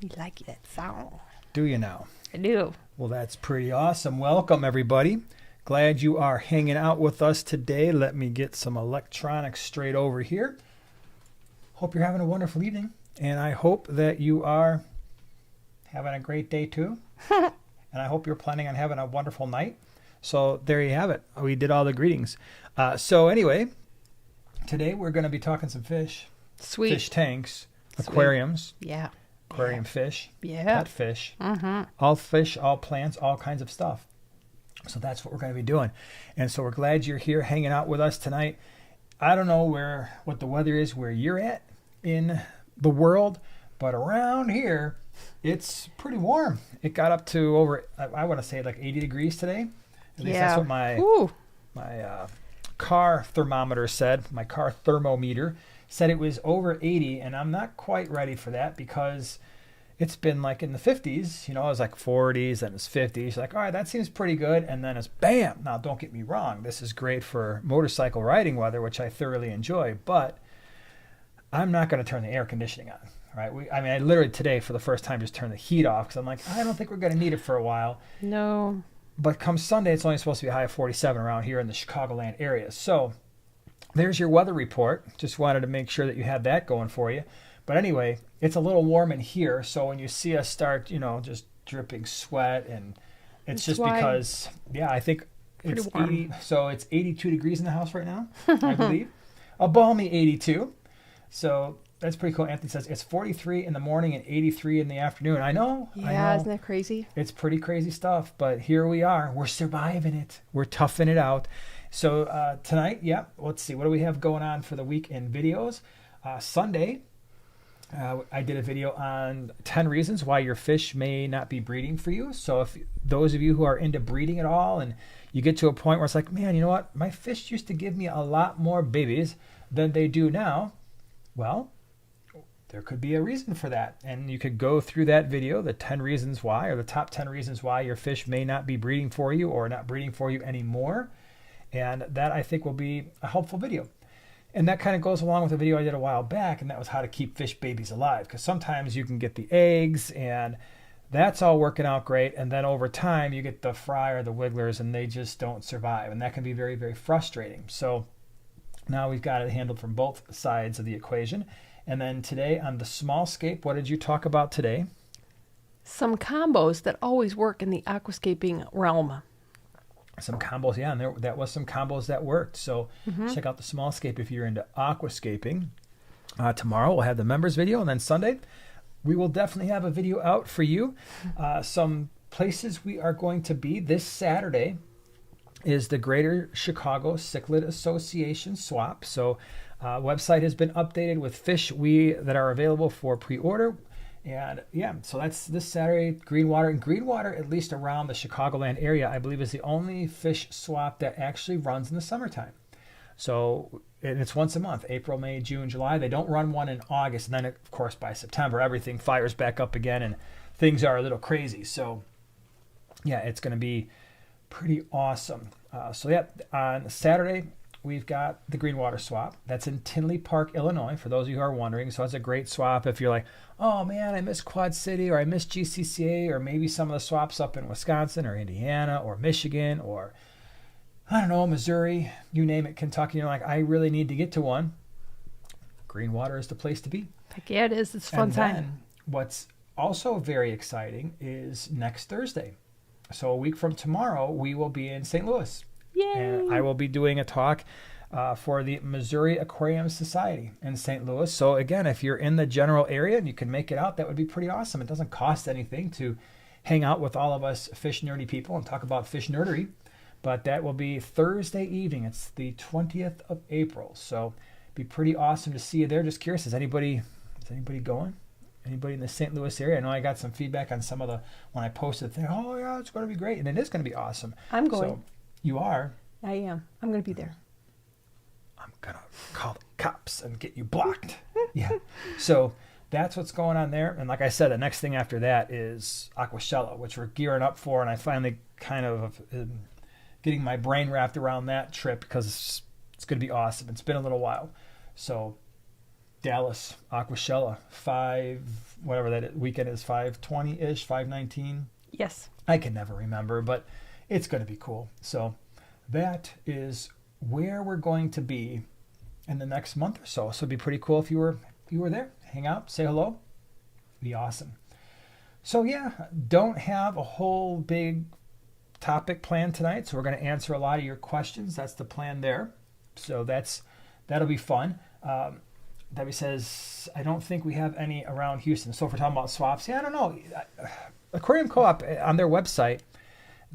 You like that sound? Do you now? I do. Well, that's pretty awesome. Welcome, everybody. Glad you are hanging out with us today. Let me get some electronics straight over here. Hope you're having a wonderful evening, and I hope that you are having a great day too. And I hope you're planning on having a wonderful night. So there you have it. We did all the greetings. So anyway, today we're going to be talking some fish. Sweet. Fish tanks, Sweet. Aquariums. Yeah. Aquarium fish. Yeah. Pet fish. All fish, all plants, all kinds of stuff. So that's what we're going to be doing. And so we're glad you're here hanging out with us tonight. I don't know what the weather is where you're at in the world, but around here, it's pretty warm. It got up to over, I want to say like 80 degrees today. At least that's what my car thermometer said. My car thermometer said it was over 80, and I'm not quite ready for that because it's been like in the 50s. You know, it was like 40s, then it's 50s. Like, all right, that seems pretty good. And then it's bam. Now, don't get me wrong. This is great for motorcycle riding weather, which I thoroughly enjoy. But I'm not going to turn the air conditioning on. Right? I literally today for the first time just turned the heat off because I'm like, I don't think we're going to need it for a while. No. But come Sunday, it's only supposed to be a high of 47 around here in the Chicagoland area. So there's your weather report. Just wanted to make sure that you had that going for you. But anyway, it's a little warm in here. So when you see us start, just dripping sweat, and it's just because, I think it's 80. So it's 82 degrees in the house right now, I believe. A balmy 82. So that's pretty cool. Anthony says it's 43 in the morning and 83 in the afternoon. I know. Yeah, isn't that crazy? It's pretty crazy stuff, but here we are. We're surviving it. We're toughing it out. So tonight, let's see. What do we have going on for the week in videos? Sunday, I did a video on 10 reasons why your fish may not be breeding for you. So if those of you who are into breeding at all and you get to a point where it's like, man, you know what? My fish used to give me a lot more babies than they do now. Well, there could be a reason for that. And you could go through that video, the 10 reasons why, or the top 10 reasons why your fish may not be breeding for you or not breeding for you anymore. And that, I think, will be a helpful video. And that kind of goes along with a video I did a while back, and that was how to keep fish babies alive. Because sometimes you can get the eggs, and that's all working out great. And then over time, you get the fry or the wigglers, and they just don't survive. And that can be very, very frustrating. So now we've got it handled from both sides of the equation. And then today on the small scape, what did you talk about today? Some combos that always work in the aquascaping realm. Some combos, and that was some combos that worked. So check out the small scape if you're into aquascaping. Tomorrow we'll have the members video, and then Sunday we will definitely have a video out for you. Some places we are going to be this Saturday is the Greater Chicago Cichlid Association swap. So website has been updated with fish that are available for pre-order. And so that's this Saturday, Greenwater. And Greenwater, at least around the Chicagoland area, I believe is the only fish swap that actually runs in the summertime. So, and it's once a month, April, May, June, July. They don't run one in August. And then, of course, by September, everything fires back up again and things are a little crazy. So, it's going to be pretty awesome. On Saturday, we've got the Greenwater swap. That's in Tinley Park, Illinois, for those of you who are wondering. So it's a great swap if you're like, oh man, I miss Quad City, or I miss GCCA, or maybe some of the swaps up in Wisconsin or Indiana or Michigan or, I don't know, Missouri, you name it, Kentucky. You're like, I really need to get to one. Greenwater is the place to be. Heck yeah, it is. It's a fun time. Then what's also very exciting is next Thursday. So a week from tomorrow, we will be in St. Louis. Yay! And I will be doing a talk for the Missouri Aquarium Society in St. Louis. So again, if you're in the general area and you can make it out, that would be pretty awesome. It doesn't cost anything to hang out with all of us fish nerdy people and talk about fish nerdery. But that will be Thursday evening. It's the 20th of April. So it'd be pretty awesome to see you there. Just curious, is anybody going? Anybody in the St. Louis area? I know I got some feedback on some of when I posted the thing. Oh yeah, it's going to be great. And it is going to be awesome. I'm going. So you are? I am. I'm going to be there. I'm going to call the cops and get you blocked. Yeah. So that's what's going on there. And like I said, the next thing after that is Aquascaping, which we're gearing up for. And I finally kind of getting my brain wrapped around that trip because it's going to be awesome. It's been a little while. So Dallas, Aquashella, whatever that weekend is, 520-ish, 519. Yes. I can never remember, but it's going to be cool. So that is where we're going to be in the next month or so. So it'd be pretty cool if you were there, hang out, say hello. Be awesome. So yeah, don't have a whole big topic planned tonight. So we're going to answer a lot of your questions. That's the plan there. So that'll be fun. Debbie says, I don't think we have any around Houston. So if we're talking about swaps, yeah, I don't know. Aquarium Co-op on their website,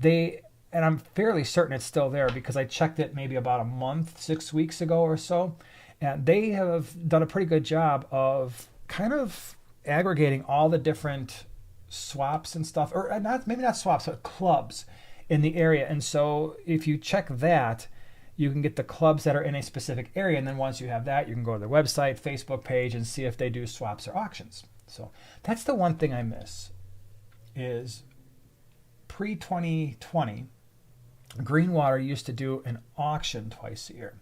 and I'm fairly certain it's still there because I checked it maybe about a month, 6 weeks ago or so. And they have done a pretty good job of kind of aggregating all the different swaps and stuff, or maybe not swaps, but clubs in the area. And so if you check that, you can get the clubs that are in a specific area. And then once you have that, you can go to their website, Facebook page, and see if they do swaps or auctions. So that's the one thing I miss is pre-2020, Greenwater used to do an auction twice a year.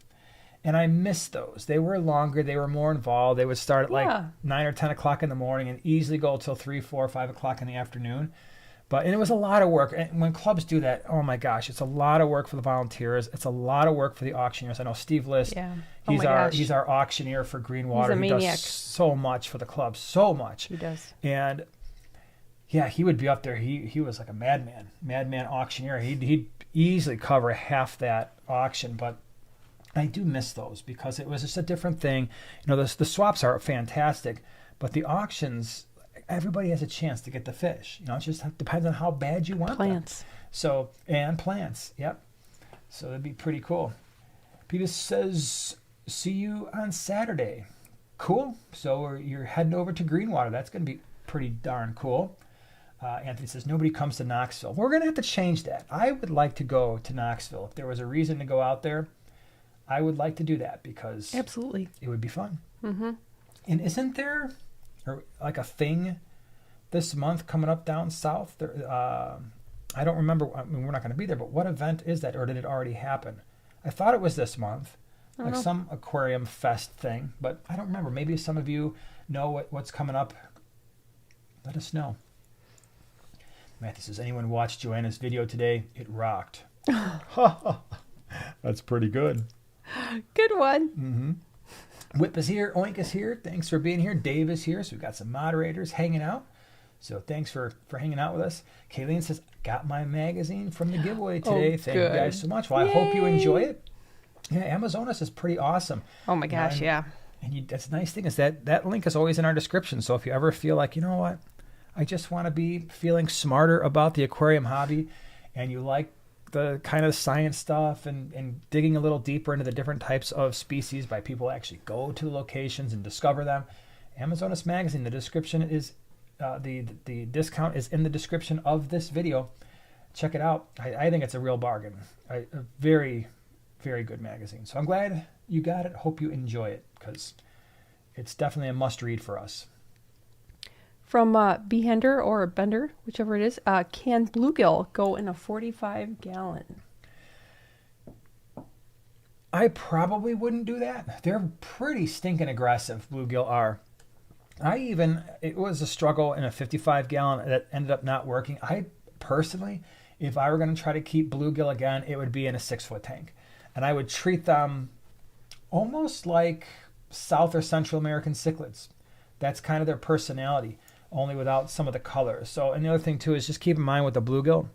And I missed those. They were longer. They were more involved. They would start at like 9 or 10 o'clock in the morning and easily go till 3, 4, 5 o'clock in the afternoon. And it was a lot of work. And when clubs do that, oh my gosh, it's a lot of work for the volunteers. It's a lot of work for the auctioneers. I know Steve List, he's our auctioneer for Greenwater. He does so much for the club, so much. He does. And yeah, he would be up there. He was like a madman auctioneer. He'd easily cover half that auction, but I do miss those because it was just a different thing. You know, the swaps are fantastic, but the auctions, everybody has a chance to get the fish. You know, it just depends on how bad you want plants. Them. So, and plants, yep. So that'd be pretty cool. Peter says, see you on Saturday. Cool. So you're heading over to Greenwater. That's going to be pretty darn cool. Anthony says, nobody comes to Knoxville. We're going to have to change that. I would like to go to Knoxville. If there was a reason to go out there, I would like to do that because absolutely it would be fun. Mm-hmm. And isn't there like a thing this month coming up down south? There, I don't remember. I mean, we're not going to be there, but what event is that, or did it already happen? I thought it was this month, like some aquarium fest thing, but I don't remember. Maybe some of you know what's coming up. Let us know. Matthew says, anyone watched Joanna's video today? It rocked. That's pretty good. Good one. Mm-hmm. Whip is here. Oink is here. Thanks for being here. Dave is here. So we've got some moderators hanging out. So thanks for hanging out with us. Kayleen says, got my magazine from the giveaway today. Thank you guys so much. Well, I hope you enjoy it. Yeah, Amazonas is pretty awesome. Oh my gosh, yeah. And that's the nice thing is that link is always in our description. So if you ever feel like, you know what, I just want to be feeling smarter about the aquarium hobby, and you like the kind of science stuff and digging a little deeper into the different types of species by people who actually go to the locations and discover them. Amazonas Magazine, the description is, the discount is in the description of this video. Check it out. I think it's a real bargain. A very, very good magazine. So I'm glad you got it. Hope you enjoy it because it's definitely a must read for us. From Behender or Bender, whichever it is, can bluegill go in a 45-gallon? I probably wouldn't do that. They're pretty stinking aggressive, bluegill are. It was a struggle in a 55-gallon that ended up not working. I personally, if I were going to try to keep bluegill again, it would be in a 6-foot tank. And I would treat them almost like South or Central American cichlids. That's kind of their personality, only without some of the colors. So, and the other thing too is just keep in mind with the bluegill,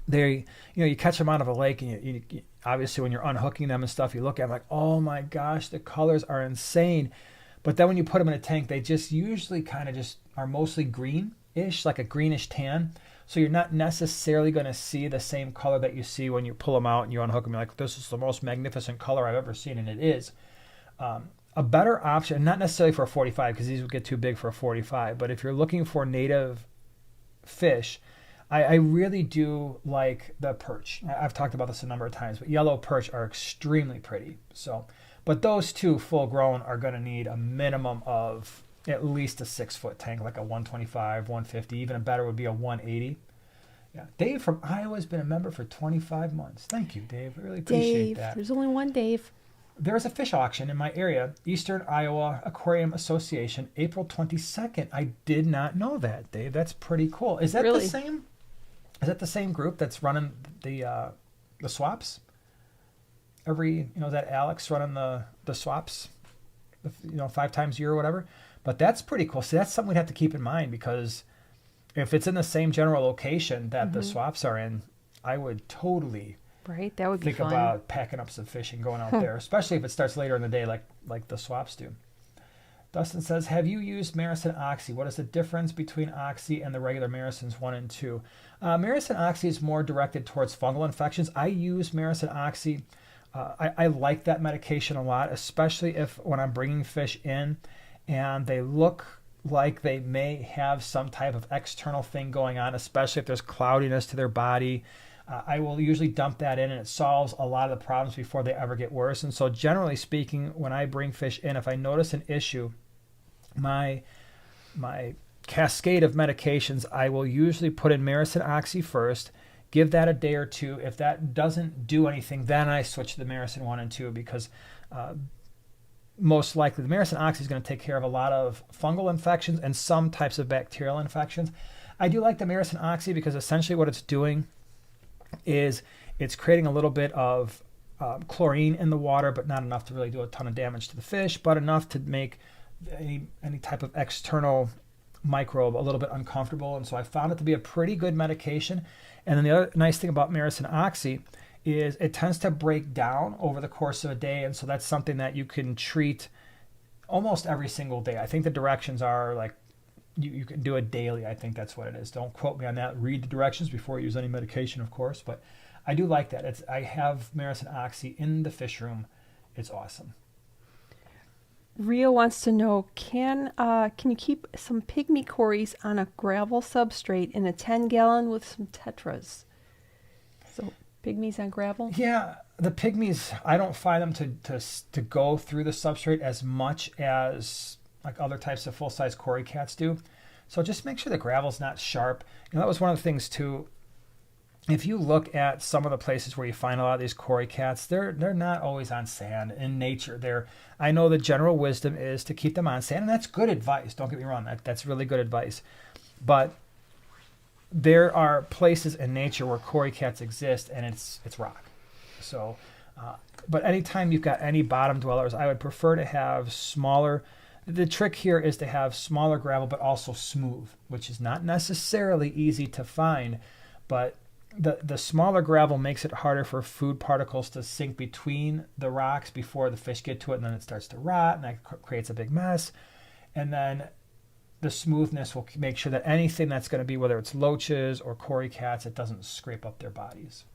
you catch them out of a lake, and you obviously when you're unhooking them and stuff, you look at them like, oh my gosh, the colors are insane. But then when you put them in a tank, they just usually kind of just are mostly greenish, like a greenish tan. So you're not necessarily going to see the same color that you see when you pull them out and you unhook them. You're like, this is the most magnificent color I've ever seen, and it is. A better option, not necessarily for a 45 because these would get too big for a 45, but if you're looking for native fish, I really do like the perch. I've talked about this a number of times, but yellow perch are extremely pretty. So, but those two full grown are going to need a minimum of at least a 6-foot tank, like a 125, 150, even a better would be a 180. Yeah, Dave from Iowa has been a member for 25 months. Thank you, Dave. I really appreciate that. There's only one Dave. there is a fish auction in my area, Eastern Iowa Aquarium Association, April 22nd. I did not know that, Dave. That's pretty cool. Is that Really? the same? Is that the same group that's running the swaps? Is that Alex running the swaps? 5 times a year or whatever. But that's pretty cool. See, that's something we'd have to keep in mind, because if it's in the same general location that the swaps are in, I would totally Right, that would be think fun. about packing up some fish and going out there, especially if it starts later in the day like the swaps do. Dustin says, have you used Maricin Oxy? What is the difference between Oxy and the regular Maricins 1 and 2? Maricin Oxy is more directed towards fungal infections. I use Maricin Oxy. I like that medication a lot, especially when I'm bringing fish in and they look like they may have some type of external thing going on, especially if there's cloudiness to their body. I will usually dump that in, and it solves a lot of the problems before they ever get worse. And so generally speaking, when I bring fish in, if I notice an issue, my cascade of medications, I will usually put in Maricin Oxy first, give that a day or two. If that doesn't do anything, then I switch to the Maricin 1 and 2, because most likely the Maricin Oxy is going to take care of a lot of fungal infections and some types of bacterial infections. I do like the Maricin Oxy because essentially what it's doing is it's creating a little bit of chlorine in the water, but not enough to really do a ton of damage to the fish, but enough to make any type of external microbe a little bit uncomfortable. And so I found it to be a pretty good medication. And then the other nice thing about Maricin Oxy is it tends to break down over the course of a day, and so that's something that you can treat almost every single day. I think the directions are like you can do it daily. I think that's what it is. Don't quote me on that. Read the directions before you use any medication, of course. But I do like that. I have Maricin Oxy in the fish room. It's awesome. Rio wants to know, can you keep some pygmy Corys on a gravel substrate in a 10-gallon with some tetras? So pygmies on gravel? Yeah, the pygmies, I don't find them to go through the substrate as much as like other types of full-size Cory cats do. So just make sure the gravel's not sharp. That was one of the things too. If you look at some of the places where you find a lot of these Cory cats, they're not always on sand in nature. I know the general wisdom is to keep them on sand, and that's good advice. Don't get me wrong, that's really good advice. But there are places in nature where Cory cats exist, and it's rock. So, but anytime you've got any bottom dwellers, I would prefer to have smaller. The trick here is to have smaller gravel, but also smooth, which is not necessarily easy to find. But the smaller gravel makes it harder for food particles to sink between the rocks before the fish get to it, and then it starts to rot, and that creates a big mess. And then the smoothness will make sure that anything that's going to be, whether it's loaches or Cory cats, it doesn't scrape up their bodies.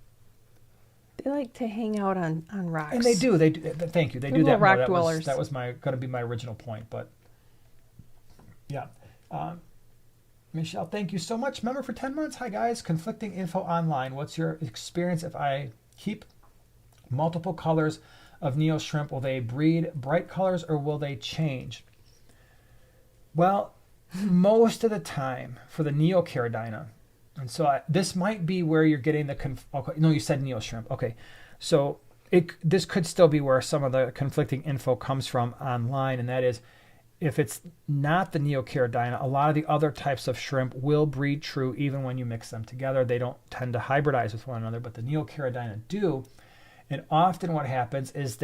They like to hang out on rocks. And they do. Thank you. They They're do that. rock More. dwellers. That was going to be my original point. But yeah, Michelle, thank you so much. Member for 10 months. Hi guys. Conflicting info online. What's your experience if I keep multiple colors of Neo shrimp? Will they breed bright colors or will they change? Well, most of the time for the Neocaridina. And so this might be where you're getting okay, no, you said Neo shrimp. Okay, so this could still be where some of the conflicting info comes from online, and that is if it's not the Neocaridina, a lot of the other types of shrimp will breed true even when you mix them together. They don't tend to hybridize with one another, but the Neocaridina do. And often what happens is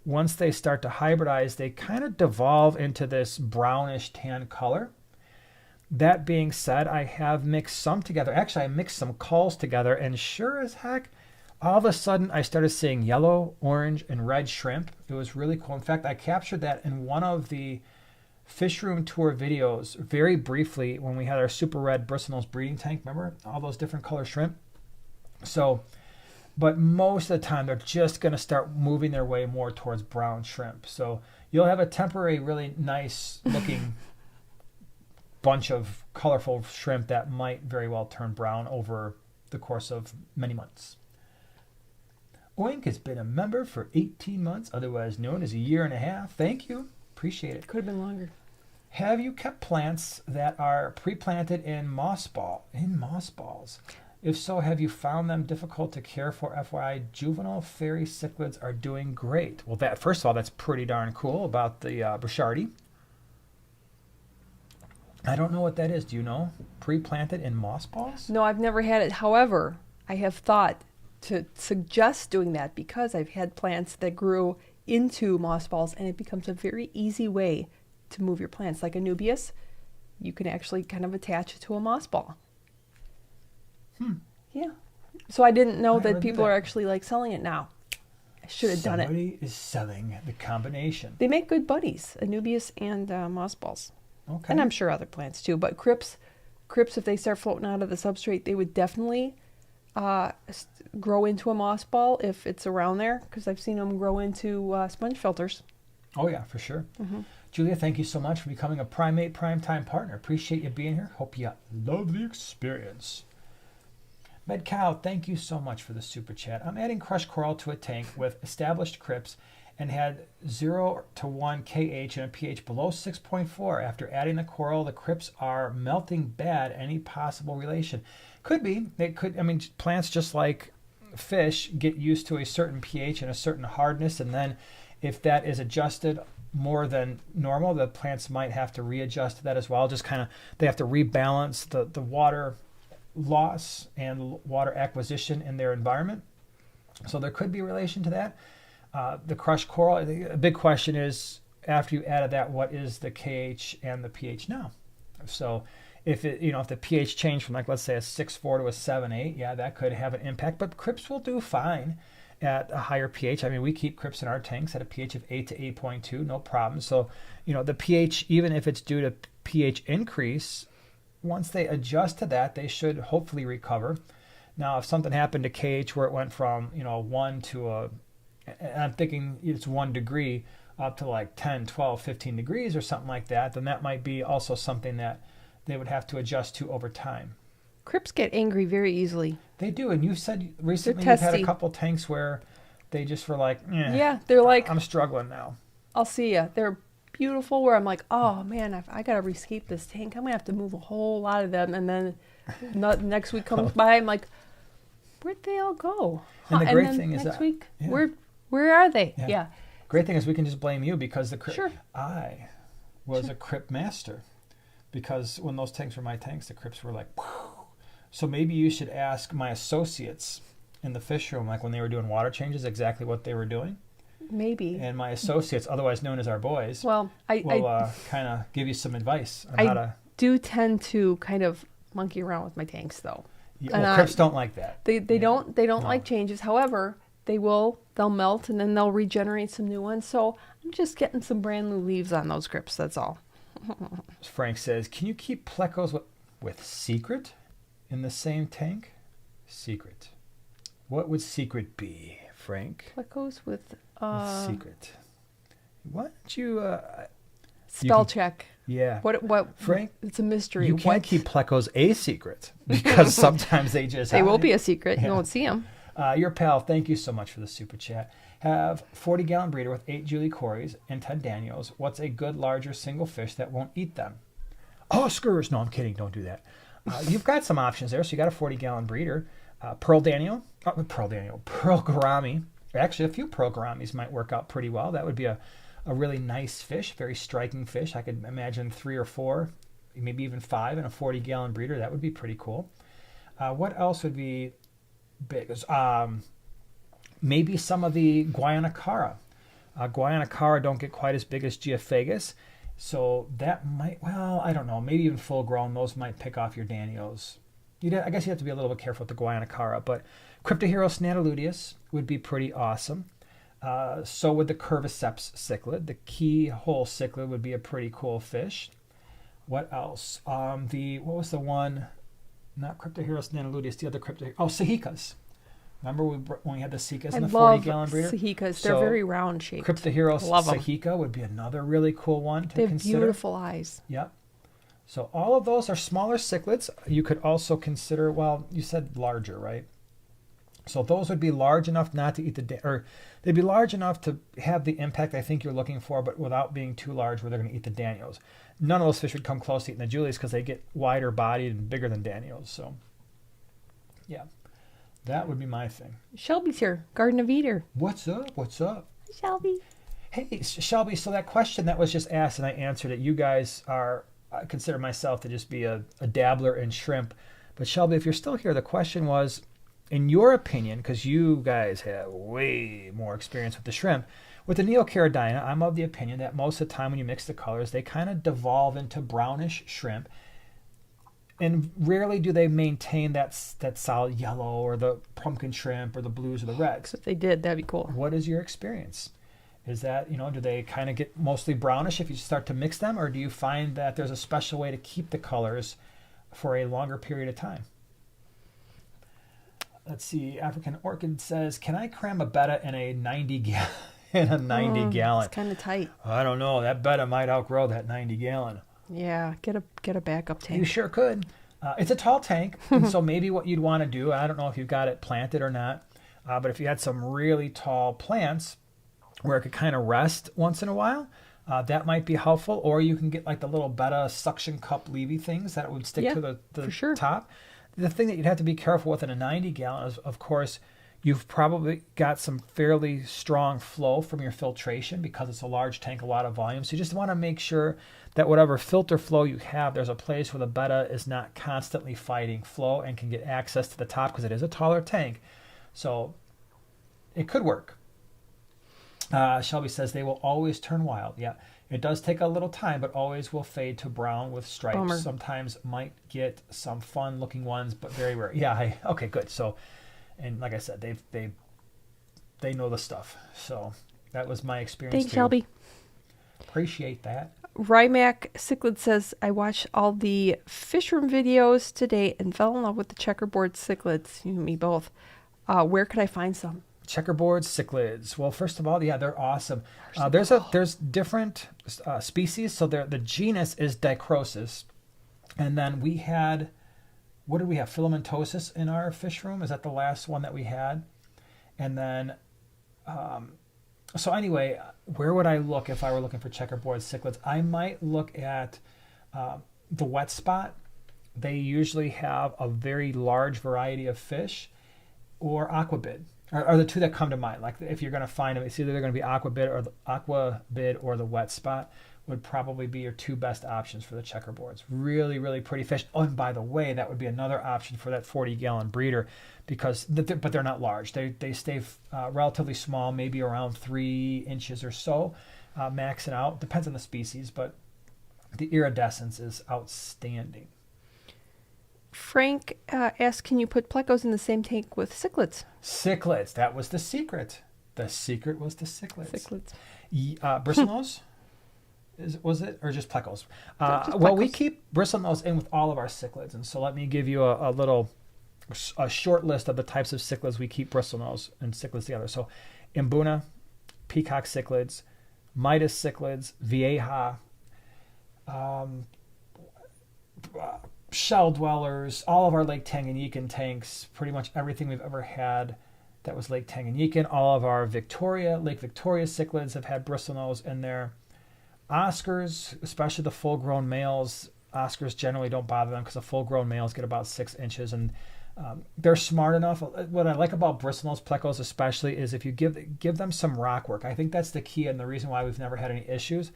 once they start to hybridize, they kind of devolve into this brownish tan color. That being said, I have mixed some together. Actually, I mixed some culls together, and sure as heck, all of a sudden I started seeing yellow, orange, and red shrimp. It was really cool. In fact, I captured that in one of the fish room tour videos very briefly when we had our super red bristlenose breeding tank. Remember all those different color shrimp? So, but most of the time they're just going to start moving their way more towards brown shrimp. So you'll have a temporary, really nice looking bunch of colorful shrimp that might very well turn brown over the course of many months. Oink has been a member for 18 months, otherwise known as a year and a half. Thank you. Appreciate it. Could have been longer. Have you kept plants that are pre-planted in moss balls? If so, have you found them difficult to care for? FYI, juvenile fairy cichlids are doing great. Well, that first of all, that's pretty darn cool about the Burchardi. I don't know what that is. Do you know? Pre-planted in moss balls? No, I've never had it. However, I have thought to suggest doing that because I've had plants that grew into moss balls, and it becomes a very easy way to move your plants. Like a Nubius, you can actually kind of attach it to a moss ball. Yeah. So I didn't know that people are actually like selling it now. I should have done it. Somebody is selling the combination. They make good buddies, Anubias and moss balls. Okay. And I'm sure other plants too. But crypts, if they start floating out of the substrate, they would definitely grow into a moss ball if it's around there, because I've seen them grow into sponge filters. Oh, yeah, for sure. Julia, thank you so much for becoming a Primate Primetime partner. Appreciate you being here. Hope you love the experience. MedCow, thank you so much for the super chat. I'm adding crushed coral to a tank with established crypts and had 0 to 1 KH and a pH below 6.4. After adding the coral, the crypts are melting bad. Any possible relation? Could be. It could. I mean, plants, just like fish, get used to a certain pH and a certain hardness, and then if that is adjusted more than normal, the plants might have to readjust to that as well. Just kind of, they have to rebalance the water loss and water acquisition in their environment. So there could be a relation to that. The crushed coral, a big question is, after you added that, what is the KH and the pH now? So if if the pH changed from, like, let's say a 6.4 to a 7.8, yeah, that could have an impact. But crypts will do fine at a higher pH. I mean, we keep crypts in our tanks at a pH of 8 to 8.2, no problem. So, the pH, even if it's due to pH increase, once they adjust to that, they should hopefully recover. Now, if something happened to KH where it went from, 1 to I'm thinking it's 1 degree up to like 10, 12, 15 degrees or something like that, then that might be also something that they would have to adjust to over time. Crypts get angry very easily. They do, and you said recently you've had a couple tanks where they just were like, yeah, they're like, I'm struggling now. I'll see ya. They're beautiful where I'm like, oh man, I got to rescape this tank. I'm going to have to move a whole lot of them. And then next week comes by, I'm like, where'd they all go? And the great thing is next that week, where are they? Yeah. Great thing is we can just blame you because Sure. I was a crypt master, because when those tanks were my tanks, the crypts were like, whew. So maybe you should ask my associates in the fish room, like when they were doing water changes, exactly what they were doing. Maybe. And my associates, otherwise known as our boys, will kind of give you some advice on how to. I do tend to kind of monkey around with my tanks, though. Yeah, well, crypts don't like that. They don't like changes. However, they'll melt and then they'll regenerate some new ones. So I'm just getting some brand new leaves on those crypts. That's all. Frank says, can you keep plecos with secret in the same tank? Secret. What would secret be, Frank? Plecos with secret. Why don't you spell check? Yeah. What Frank? It's a mystery. You can't keep plecos a secret because sometimes they just they will be a secret. You won't see them. Your pal, thank you so much for the super chat. Have 40-gallon breeder with 8 Julie Corys and 10 Daniels. What's a good larger single fish that won't eat them? Oh, screws. No, I'm kidding. Don't do that. You've got some options there. So you got a 40-gallon breeder. Pearl Gourami. Actually, a few Pearl Gouramis might work out pretty well. That would be a really nice fish, very striking fish. I could imagine 3 or 4, maybe even 5 in a 40-gallon breeder. That would be pretty cool. What else would be big? Maybe some of the Guayana-Cara. Guayana-Cara don't get quite as big as Geophagus, so that might, well, I don't know, maybe even full-grown, those might pick off your Danios. I guess you have to be a little bit careful with the Guayana-Cara, but Cryptoheros nataluteus would be pretty awesome. So would the Curviceps cichlid. The keyhole cichlid would be a pretty cool fish. What else? What was the one? Not Cryptoheros nataluteus, the other Cehicas. Remember when we had the Cehicas in the 40-gallon breeder? Cehicas. They're very round shaped. Cryptoheros Cehica would be another really cool one to consider. They have beautiful eyes. Yep. So all of those are smaller cichlids. You could also consider, well, you said larger, right? So those would be large enough not to eat they'd be large enough to have the impact I think you're looking for, but without being too large where they're going to eat the Danios. None of those fish would come close to eating the Julies because they get wider bodied and bigger than Danios. So Yeah. That would be my thing. Shelby's here. Garden of Eden. What's up? What's up? Shelby. Hey, Shelby, so that question that was just asked and I answered it, you guys are, I consider myself to just be a dabbler in shrimp. But Shelby, if you're still here, the question was, in your opinion, because you guys have way more experience with the shrimp, with the Neocaridina, I'm of the opinion that most of the time when you mix the colors, they kind of devolve into brownish shrimp. And rarely do they maintain that solid yellow or the pumpkin shrimp or the blues or the reds. If they did, that'd be cool. What is your experience? Is that, do they kind of get mostly brownish if you start to mix them? Or do you find that there's a special way to keep the colors for a longer period of time? Let's see. African Orchid says, can I cram a Betta in a 90 gallon? It's kind of tight. I don't know. That Betta might outgrow that 90 gallon. Yeah, get a backup tank. You sure could. It's a tall tank, and so maybe what you'd want to do, I don't know if you've got it planted or not, but if you had some really tall plants where it could kind of rest once in a while, that might be helpful. Or you can get like the little Betta suction cup levy things that would stick to the top. The thing that you'd have to be careful with in a 90 gallon is, of course, you've probably got some fairly strong flow from your filtration because it's a large tank, a lot of volume. So you just want to make sure that whatever filter flow you have, there's a place where the Betta is not constantly fighting flow and can get access to the top because it is a taller tank. So it could work. Shelby says they will always turn wild. Yeah, it does take a little time, but always will fade to brown with stripes. Bummer. Sometimes might get some fun looking ones, but very rare. Yeah, okay, good. So, and like I said, they know the stuff. So that was my experience. Thanks, Shelby. Appreciate that. Rymac Cichlid says, I watched all the fish room videos today and fell in love with the checkerboard cichlids. You and me both. Where could I find some? Checkerboard cichlids. Well, first of all, yeah, they're awesome. There's different species. So the genus is Dichrosis. And then we had, what did we have? Filamentosis in our fish room. Is that the last one that we had? And then, so anyway, where would I look if I were looking for checkerboard cichlids? I might look at the wet spot. They usually have a very large variety of fish, or aquabid are the two that come to mind. Like if you're going to find them, it's either they're going to be aquabid or the wet spot would probably be your two best options for the checkerboards. Really, really pretty fish. Oh, and by the way, that would be another option for that 40-gallon breeder but they're not large. They stay relatively small, maybe around 3 inches or so, maxing out. Depends on the species, but the iridescence is outstanding. Frank asked, can you put plecos in the same tank with cichlids? Cichlids, that was the secret. The secret was the cichlids. Cichlids. Bristlenose? Was it, or just plecos? Just well, we plecos. keep bristlenose in with all of our cichlids, and so let me give you a short list of the types of cichlids we keep bristlenose and cichlids together. So, Mbuna, peacock cichlids, Midas cichlids, Vieja, shell dwellers, all of our Lake Tanganyikan tanks, pretty much everything we've ever had that was Lake Tanganyikan, all of our Lake Victoria cichlids have had bristlenose in there. Oscars, especially the full-grown males, Oscars generally don't bother them because the full-grown males get about 6 inches, and they're smart enough. What I like about bristlenose plecos especially is if you give them some rock work. I think that's the key, and the reason why we've never had any issues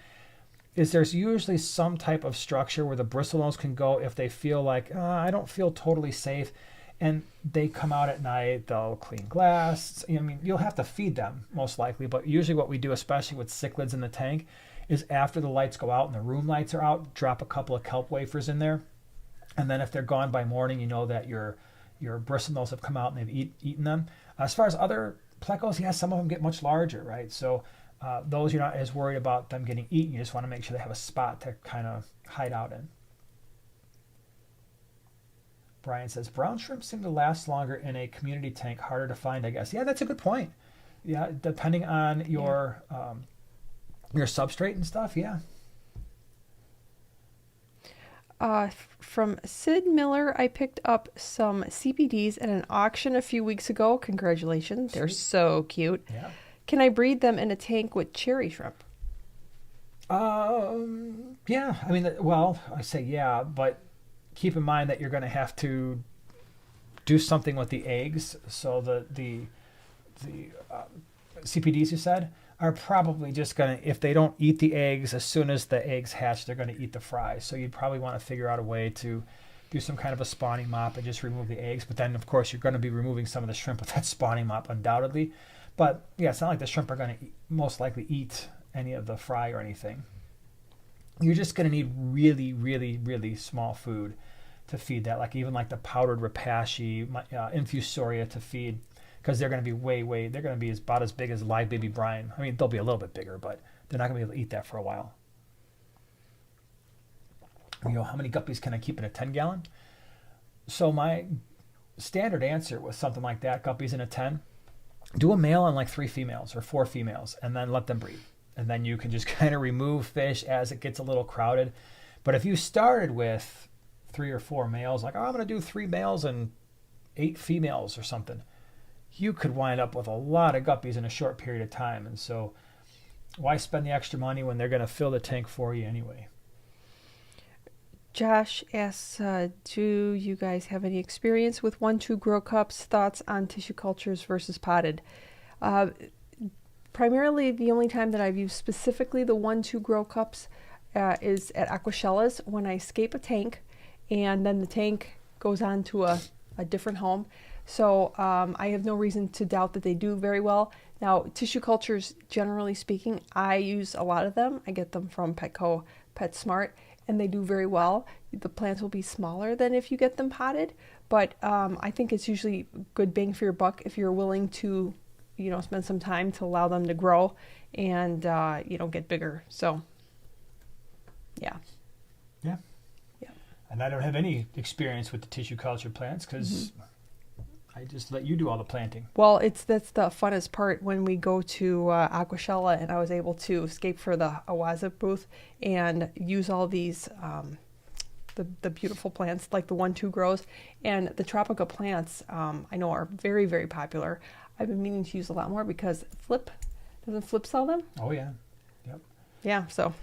is there's usually some type of structure where the bristlenose can go if they feel like, I don't feel totally safe, and they come out at night, they'll clean glass. I mean, you'll have to feed them most likely, but usually what we do, especially with cichlids in the tank, is after the lights go out and the room lights are out, drop a couple of kelp wafers in there, and then if they're gone by morning, you know that your bristlenose have come out and they've eaten them. As far as other plecos, yeah, some of them get much larger, right? So those you're not as worried about them getting eaten. You just want to make sure they have a spot to kind of hide out in. Brian says, brown shrimp seem to last longer in a community tank, harder to find, I guess. Yeah, that's a good point. Yeah, depending on your substrate and stuff, yeah. From Sid Miller, I picked up some CPDs at an auction a few weeks ago. Congratulations. They're so cute. Yeah. Can I breed them in a tank with cherry shrimp? Yeah. I mean, well, I say yeah, but keep in mind that you're going to have to do something with the eggs. So the CPDs you said are probably just going to, if they don't eat the eggs, as soon as the eggs hatch, they're going to eat the fry. So you'd probably want to figure out a way to do some kind of a spawning mop and just remove the eggs. But then, of course, you're going to be removing some of the shrimp with that spawning mop, undoubtedly. But yeah, it's not like the shrimp are going to most likely eat any of the fry or anything. You're just going to need really, really, really small food to feed that, like even like the powdered rapashi, infusoria to feed, because they're going to be they're going to be about as big as live baby brine. I mean, they'll be a little bit bigger, but they're not going to be able to eat that for a while. How many guppies can I keep in a 10-gallon? So my standard answer was something like that, guppies in a 10. Do a male and like 3 females or 4 females, and then let them breed. And then you can just kind of remove fish as it gets a little crowded. But if you started with 3 or 4 males, like, I'm going to do 3 males and 8 females or something, you could wind up with a lot of guppies in a short period of time. And so why spend the extra money when they're going to fill the tank for you anyway? Josh asks, do you guys have any experience with 1-2 grow cups? Thoughts on tissue cultures versus potted? Primarily, the only time that I've used specifically the 1-2 grow cups is at Aquashellas when I scape a tank, and then the tank goes on to a different home. So I have no reason to doubt that they do very well. Now, tissue cultures, generally speaking, I use a lot of them. I get them from Petco, PetSmart, and they do very well. The plants will be smaller than if you get them potted, but I think it's usually good bang for your buck if you're willing to, spend some time to allow them to grow and, get bigger. So, yeah. Yeah. Yeah. And I don't have any experience with the tissue culture plants because I just let you do all the planting. Well, that's the funnest part when we go to Aquashella, and I was able to escape for the Awaza booth and use all these the beautiful plants like the 1-2 grows, and the Tropica plants I know are very, very popular. I've been meaning to use a lot more because doesn't Flip sell them? Oh yeah, yep. Yeah. So.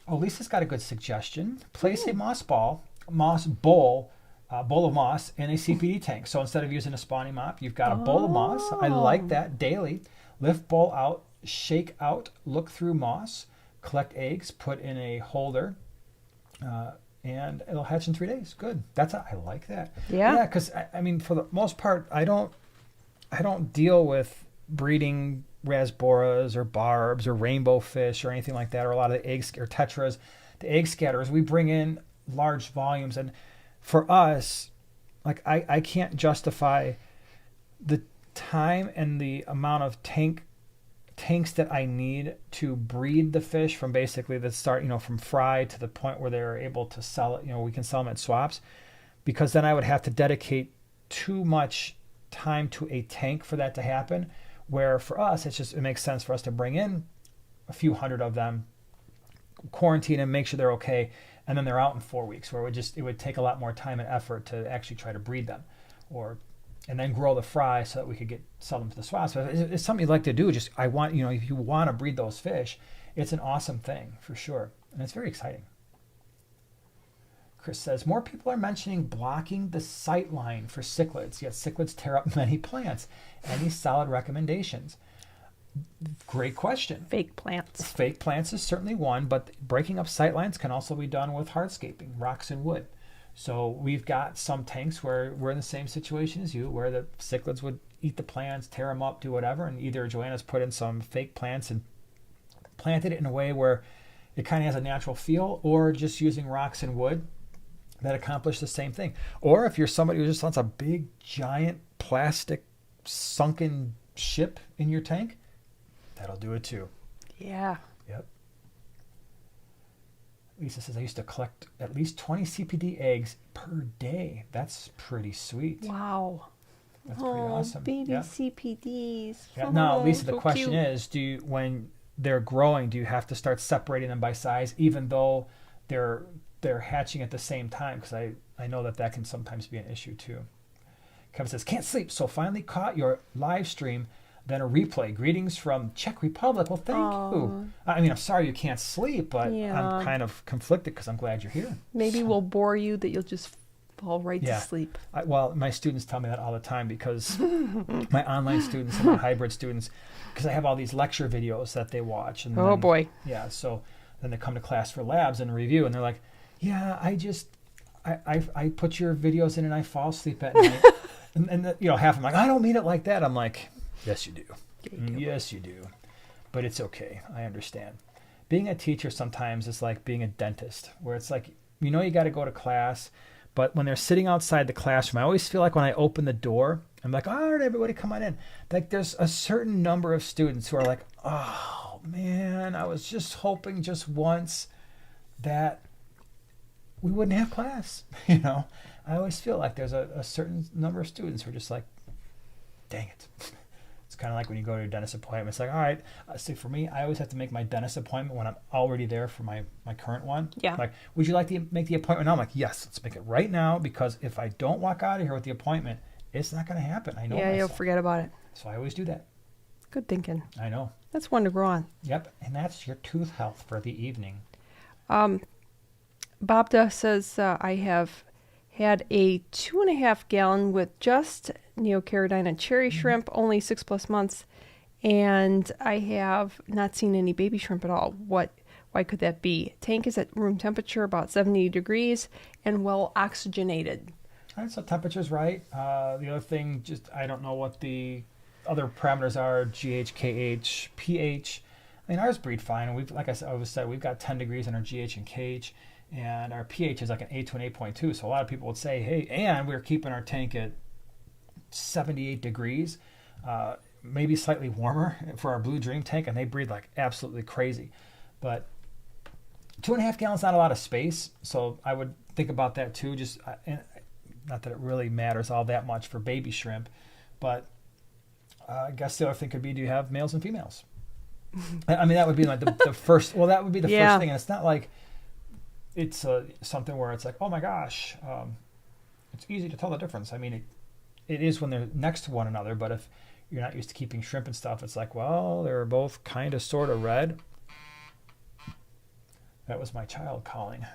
Oh, Lisa's got a good suggestion. Place a moss bowl of moss in a CPD tank. So instead of using a spawning mop, you've got a bowl of moss. I like that. Daily. Lift bowl out, shake out, look through moss, collect eggs, put in a holder, and it'll hatch in 3 days. Good. I like that. Yeah. Yeah, because I mean, for the most part, I don't deal with breeding rasboras or barbs or rainbow fish or anything like that, or a lot of the eggs or tetras. The egg scatterers, we bring in large volumes, and for us, like I can't justify the time and the amount of tanks that I need to breed the fish from basically the start, from fry to the point where they're able to sell it. We can sell them at swaps, because then I would have to dedicate too much time to a tank for that to happen. Where for us, it makes sense for us to bring in a few hundred of them, quarantine and make sure they're okay, and then they're out in 4 weeks, where it would take a lot more time and effort to actually try to breed them, and then grow the fry so that we could sell them to the swaps. But it's something you'd like to do. If you want to breed those fish, it's an awesome thing for sure, and it's very exciting. Chris says, more people are mentioning blocking the sight line for cichlids, yet cichlids tear up many plants. Any solid recommendations? Great question. Fake plants. Fake plants is certainly one, but breaking up sight lines can also be done with hardscaping, rocks and wood. So we've got some tanks where we're in the same situation as you, where the cichlids would eat the plants, tear them up, do whatever, and either Joanna's put in some fake plants and planted it in a way where it kind of has a natural feel, or just using rocks and wood that accomplish the same thing. Or if you're somebody who just wants a big, giant, plastic, sunken ship in your tank, that'll do it too. Yeah. Yep. Lisa says, I used to collect at least 20 CPD eggs per day. That's pretty sweet. Wow. That's pretty awesome. Baby yeah. CPDs. Yeah. Now, Lisa, the so question cute. is, when they're growing, do you have to start separating them by size, even though they're hatching at the same time? Because I know that can sometimes be an issue too. Kevin says, can't sleep, so finally caught your live stream, then a replay. Greetings from Czech Republic. Well, thank you. I mean, I'm sorry you can't sleep, but I'm kind of conflicted because I'm glad you're here. Maybe we'll bore you that you'll just fall right to sleep. Well, my students tell me that all the time because my online students and my hybrid students, because I have all these lecture videos that they watch. And oh, boy. Yeah, so then they come to class for labs and review, and they're like, yeah, I put your videos in and I fall asleep at night. and half of them like, I don't mean it like that. I'm like, yes, you do. Yes, you do. But it's okay. I understand. Being a teacher sometimes is like being a dentist, where it's like, you got to go to class, but when they're sitting outside the classroom, I always feel like when I open the door, I'm like, all right, everybody come on in. Like there's a certain number of students who are like, oh man, I was just hoping just once that we wouldn't have class. I always feel like there's a certain number of students who are just like, dang it. It's kind of like when you go to a dentist appointment. It's like, all right, see, for me, I always have to make my dentist appointment when I'm already there for my current one. Yeah. Like, would you like to make the appointment now? I'm like, yes, let's make it right now, because if I don't walk out of here with the appointment, it's not going to happen. I know myself. You'll forget about it. So I always do that. Good thinking. I know. That's one to grow on. Yep, and that's your tooth health for the evening. Bobda says, I have had a 2.5 gallon with just Neocaridina cherry shrimp, only 6+ months, and I have not seen any baby shrimp at all. Why could that be? Tank is at room temperature, about 70 degrees, and well oxygenated. All right, so temperature's right. The other thing, just I don't know what the other parameters are, GH, KH, pH. I mean, ours breed fine. And like I said, we've got 10 degrees in our GH and KH, and our pH is like an 8 to an 8.2. So a lot of people would say, hey, and we're keeping our tank at 78 degrees, maybe slightly warmer for our Blue Dream tank, and they breed like absolutely crazy. But 2.5 gallons, not a lot of space, so I would think about that too. Just not that it really matters all that much for baby shrimp, but I guess the other thing could be, do you have males and females? I mean, that would be like the first. Well, that would be the first thing, and it's not like it's something where it's like, oh my gosh, it's easy to tell the difference. I mean, it is when they're next to one another, but if you're not used to keeping shrimp and stuff, it's like, well, they're both kind of sort of red. That was my child calling.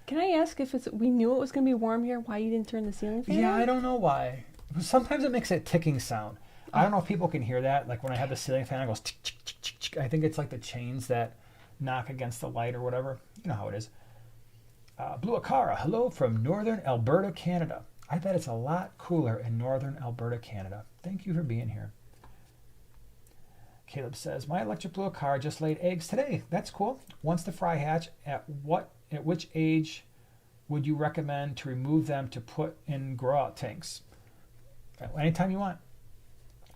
Can I ask if we knew it was going to be warm here, why you didn't turn the ceiling fan on? Yeah, I don't know why. Sometimes it makes a ticking sound. I don't know if people can hear that. Like when I have the ceiling fan, it goes tick, tick, tick, tick, tick. I think it's like the chains that knock against the light or whatever. You know how it is. Blue Acara, hello from northern Alberta, Canada. I bet it's a lot cooler in northern Alberta, Canada. Thank you for being here. Caleb says, my electric blue acara just laid eggs today. That's cool. Once the fry hatch, at which age would you recommend to remove them to put in grow-out tanks? Anytime you want.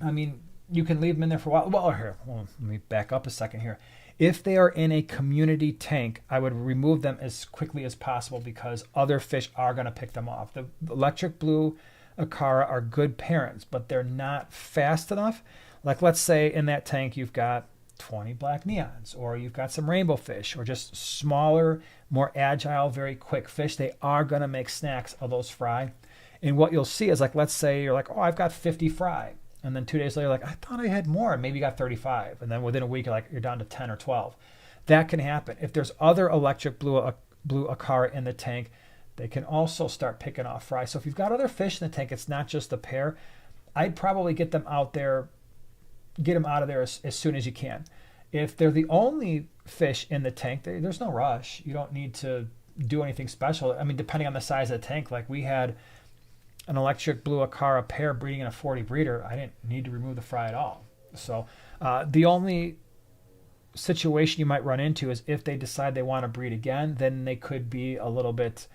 I mean, you can leave them in there for a while. Well, let me back up a second here. If they are in a community tank, I would remove them as quickly as possible because other fish are going to pick them off. The electric blue acara are good parents, but they're not fast enough. Like let's say in that tank you've got 20 black neons, or you've got some rainbow fish, or just smaller, more agile, very quick fish. They are going to make snacks of those fry. And what you'll see is, like, let's say you're like, oh, I've got 50 fry. And then 2 days later, like, I thought I had more. And maybe you got 35. And then within a week, you're down to 10 or 12. That can happen. If there's other electric blue acara in the tank, they can also start picking off fry. So if you've got other fish in the tank, it's not just the pair. I'd probably get them out there, get them out of there as soon as you can. If they're the only fish in the tank, there's no rush. You don't need to do anything special. I mean, depending on the size of the tank, like we had an electric blue acara pair breeding in a 40 breeder, I didn't need to remove the fry at all. So the only situation you might run into is if they decide they want to breed again, then they could be a little bit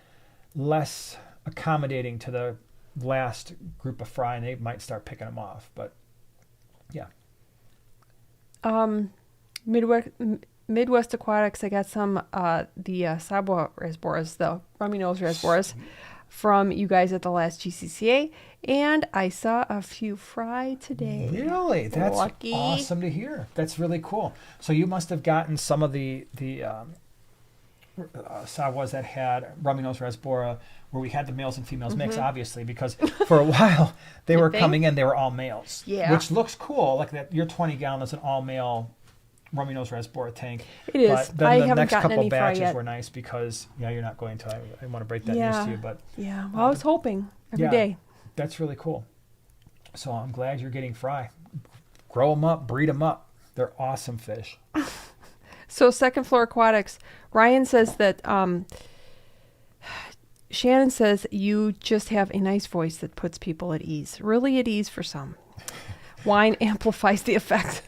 less accommodating to the last group of fry, and they might start picking them off. But yeah. Midwest Aquatics, I got some the Sabua rasboras, the rummy nose rasboras, from you guys at the last GCCA, and I saw a few fry today. Really? That's lucky. Awesome to hear. That's really cool. So you must have gotten some of the Sabuas that had rummy nose rasbora, where we had the males and females mix, obviously, because for a while they were coming in, they were all males, which looks cool. Like that, your 20 gallon is an all male rummy nose reservoir tank. It is. But then I the haven't next gotten couple any fry batches yet. were nice because, you're not going to. I want to break that news to you. But yeah. Well, I was hoping every day. That's really cool. So I'm glad you're getting fry. Grow them up, breed them up. They're awesome fish. So Second Floor Aquatics, Ryan says that Shannon says you just have a nice voice that puts people at ease. Really at ease for some. Wine amplifies the effect.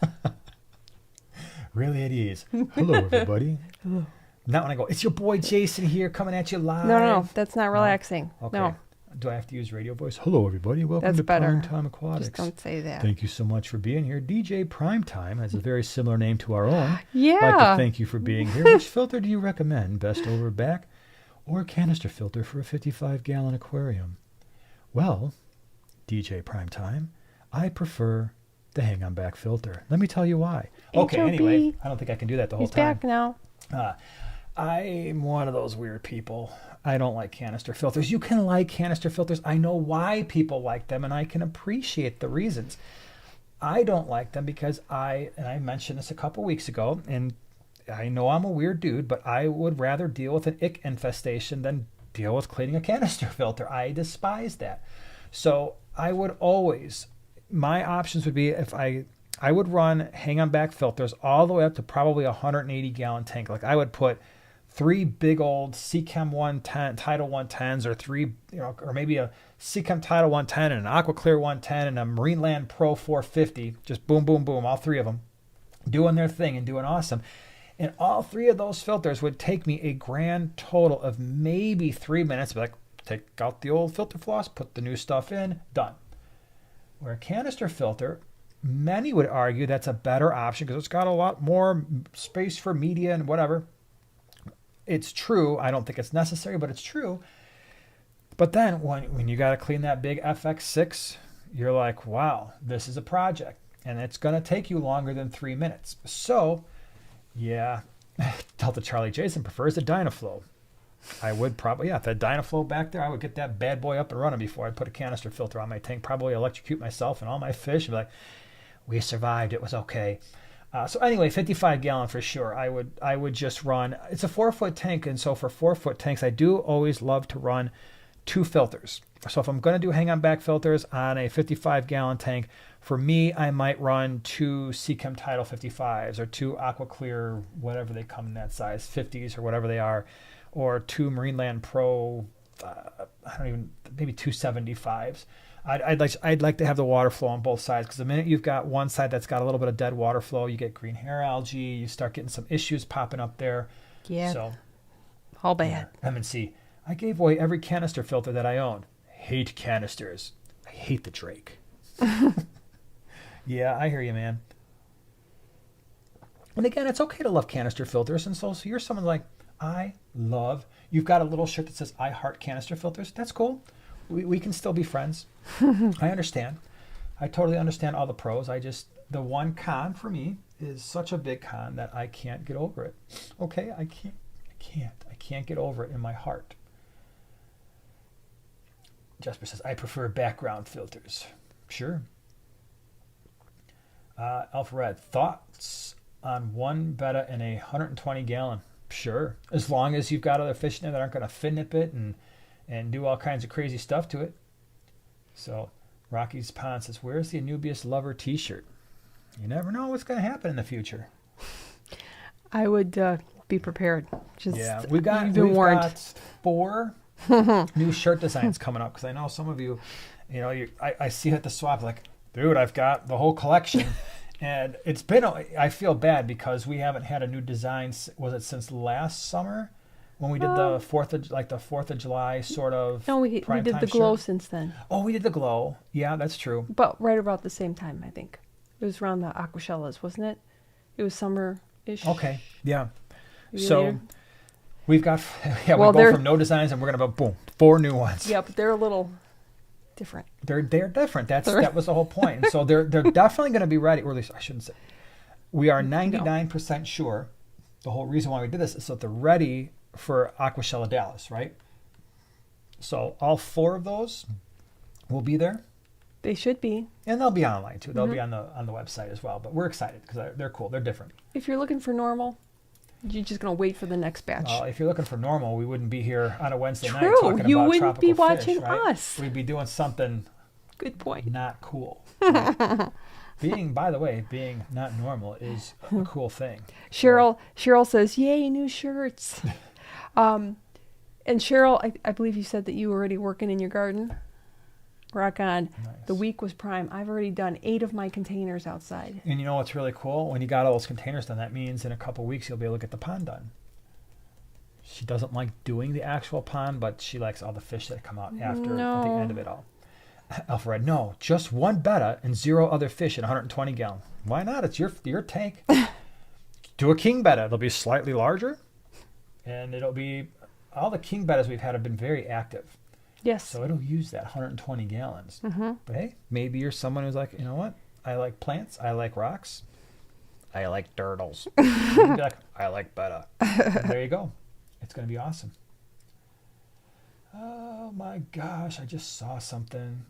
Really at ease. Hello, everybody. Hello. Not when I go, it's your boy Jason here coming at you live. No, that's not relaxing. Okay. No. Do I have to use radio voice? Hello, everybody. Welcome That's to better. Primetime Aquatics. Just don't say that. Thank you so much for being here. DJ Primetime has a very similar name to our own. Yeah. I'd like to thank you for being here. Which filter do you recommend? Best over back or canister filter for a 55-gallon aquarium? Well, DJ Primetime, I prefer the hang-on back filter. Let me tell you why. Okay, HOP. anyway, I don't think I can do that the whole He's time. back now. I'm one of those weird people. I don't like canister filters. You can like canister filters. I know why people like them, and I can appreciate the reasons. I don't like them because I mentioned this a couple weeks ago, and I know I'm a weird dude, but I would rather deal with an ick infestation than deal with cleaning a canister filter. I despise that. So I would always, my options would be if I would run hang-on back filters all the way up to probably a 180-gallon tank. Like I would put 3 big old Seachem 110 Tidal 110s, or 3, or maybe a Seachem Tidal 110 and an AquaClear 110 and a Marineland Pro 450. Just boom, boom, boom, all 3 of them doing their thing and doing awesome. And all 3 of those filters would take me a grand total of maybe 3 minutes. Like, take out the old filter floss, put the new stuff in, done. Where a canister filter, many would argue that's a better option because it's got a lot more space for media and whatever. It's true. I don't think it's necessary, but it's true. But then when you got to clean that big FX6, you're like, wow, this is a project. And it's going to take you longer than 3 minutes. So, yeah, Delta Charlie Jason prefers the Dynaflow. I would probably, if that Dynaflow back there, I would get that bad boy up and running before I put a canister filter on my tank. Probably electrocute myself and all my fish and be like, we survived. It was okay. So anyway, 55-gallon for sure. I would just run. It's a 4-foot tank, and so for 4-foot tanks, I do always love to run 2 filters. So if I'm going to do hang-on back filters on a 55-gallon tank, for me, I might run 2 Seachem Tidal 55s or 2 AquaClear, whatever they come in that size, 50s or whatever they are, or 2 Marineland Pro, maybe 2 75s. I'd like to have the water flow on both sides, because the minute you've got one side that's got a little bit of dead water flow, you get green hair algae, you start getting some issues popping up there. Yeah. So, all bad. M&C. I gave away every canister filter that I own. Hate canisters. I hate the Drake. Yeah, I hear you, man. And again, it's okay to love canister filters. And so you're someone like, you've got a little shirt that says I heart canister filters. That's cool. We can still be friends. I understand. I totally understand all the pros. The one con for me is such a big con that I can't get over it. Okay, I can't get over it in my heart. Jesper says, I prefer background filters. Sure. Alpha Red, thoughts on one Betta in a 120 gallon? Sure. As long as you've got other fish in there that aren't going to fin nip it and do all kinds of crazy stuff to it. So Rocky's Pond says, where's the Anubius Lover t-shirt? You never know what's going to happen in the future. I would be prepared. We've got 4 new shirt designs coming up, because I know some of you, I see at the swap like, dude, I've got the whole collection. And it's been, I feel bad because we haven't had a new design, was it since last summer? When we did the 4th of July sort of. No, we did the glow since then. Oh, we did the glow. Yeah, that's true. But right about the same time, I think. It was around the Aquashellas, wasn't it? It was summer-ish. Okay, yeah. Maybe So later. we've got, we go from no designs and we're going to go, boom, 4 new ones. Yeah, but they're a little different. They're different. That was the whole point. And so they're definitely going to be ready, or at least I shouldn't say. We are 99% sure the whole reason why we did this is so that they're ready for Aquashella Dallas, right? So all 4 of those will be there. They should be. And they'll be online too. They'll be on the website as well. But we're excited because they're cool. They're different. If you're looking for normal, you're just going to wait for the next batch. Well, if you're looking for normal, we wouldn't be here on a Wednesday night True. talking You about wouldn't tropical be fish, watching right? us. We'd be doing something Good point. not cool. Right? By the way, being not normal is a cool thing. Cheryl says, "Yay, new shirts." And Cheryl, I believe you said that you were already working in your garden. Rock on. Nice. The week was prime. I've already done 8 of my containers outside. And you know what's really cool? When you got all those containers done, that means in a couple weeks you'll be able to get the pond done. She doesn't like doing the actual pond, but she likes all the fish that come out after at the end of it all. Alfred, no, just 1 betta and 0 other fish in 120 gallon. Why not? It's your tank. Do a king betta. It'll be slightly larger, and it'll be all the king bettas we've had have been very active. Yes. So it'll use that 120 gallons. But hey, maybe you're someone who's like, you know what? I like plants. I like rocks. I like turtles. You'd be like, I like betta. There you go. It's going to be awesome. Oh my gosh, I just saw something.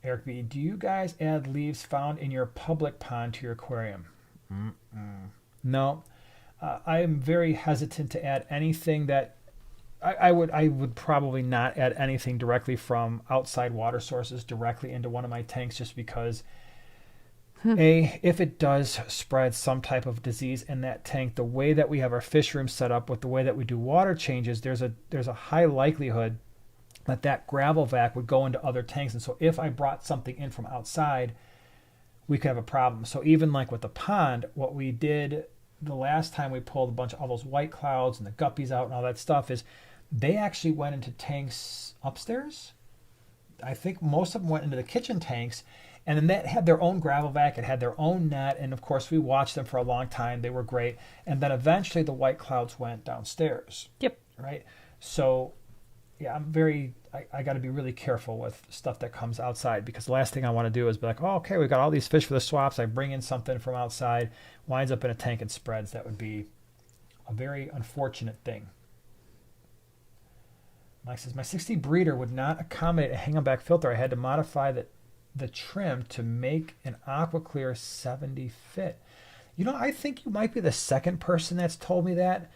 Eric B, do you guys add leaves found in your public pond to your aquarium? No. I am very hesitant to add anything that I would probably not add anything directly from outside water sources directly into one of my tanks, just because if it does spread some type of disease in that tank, the way that we have our fish room set up with the way that we do water changes, there's a high likelihood that gravel vac would go into other tanks. And so if I brought something in from outside, we could have a problem. So even like with the pond, what we did the last time we pulled a bunch of all those white clouds and the guppies out and all that stuff is they actually went into tanks upstairs. I think most of them went into the kitchen tanks, and then that had their own gravel vac. It had their own net, and of course we watched them for a long time. They were great, and then eventually the white clouds went downstairs. Yep. Right. So yeah, I got to be really careful with stuff that comes outside, because the last thing I want to do is be like, oh, okay, we've got all these fish for the swaps. I bring in something from outside, winds up in a tank and spreads. That would be a very unfortunate thing. Mike says, my 60 breeder would not accommodate a hang-on-back filter. I had to modify the trim to make an AquaClear 70 fit. You know, I think you might be the second person that's told me that,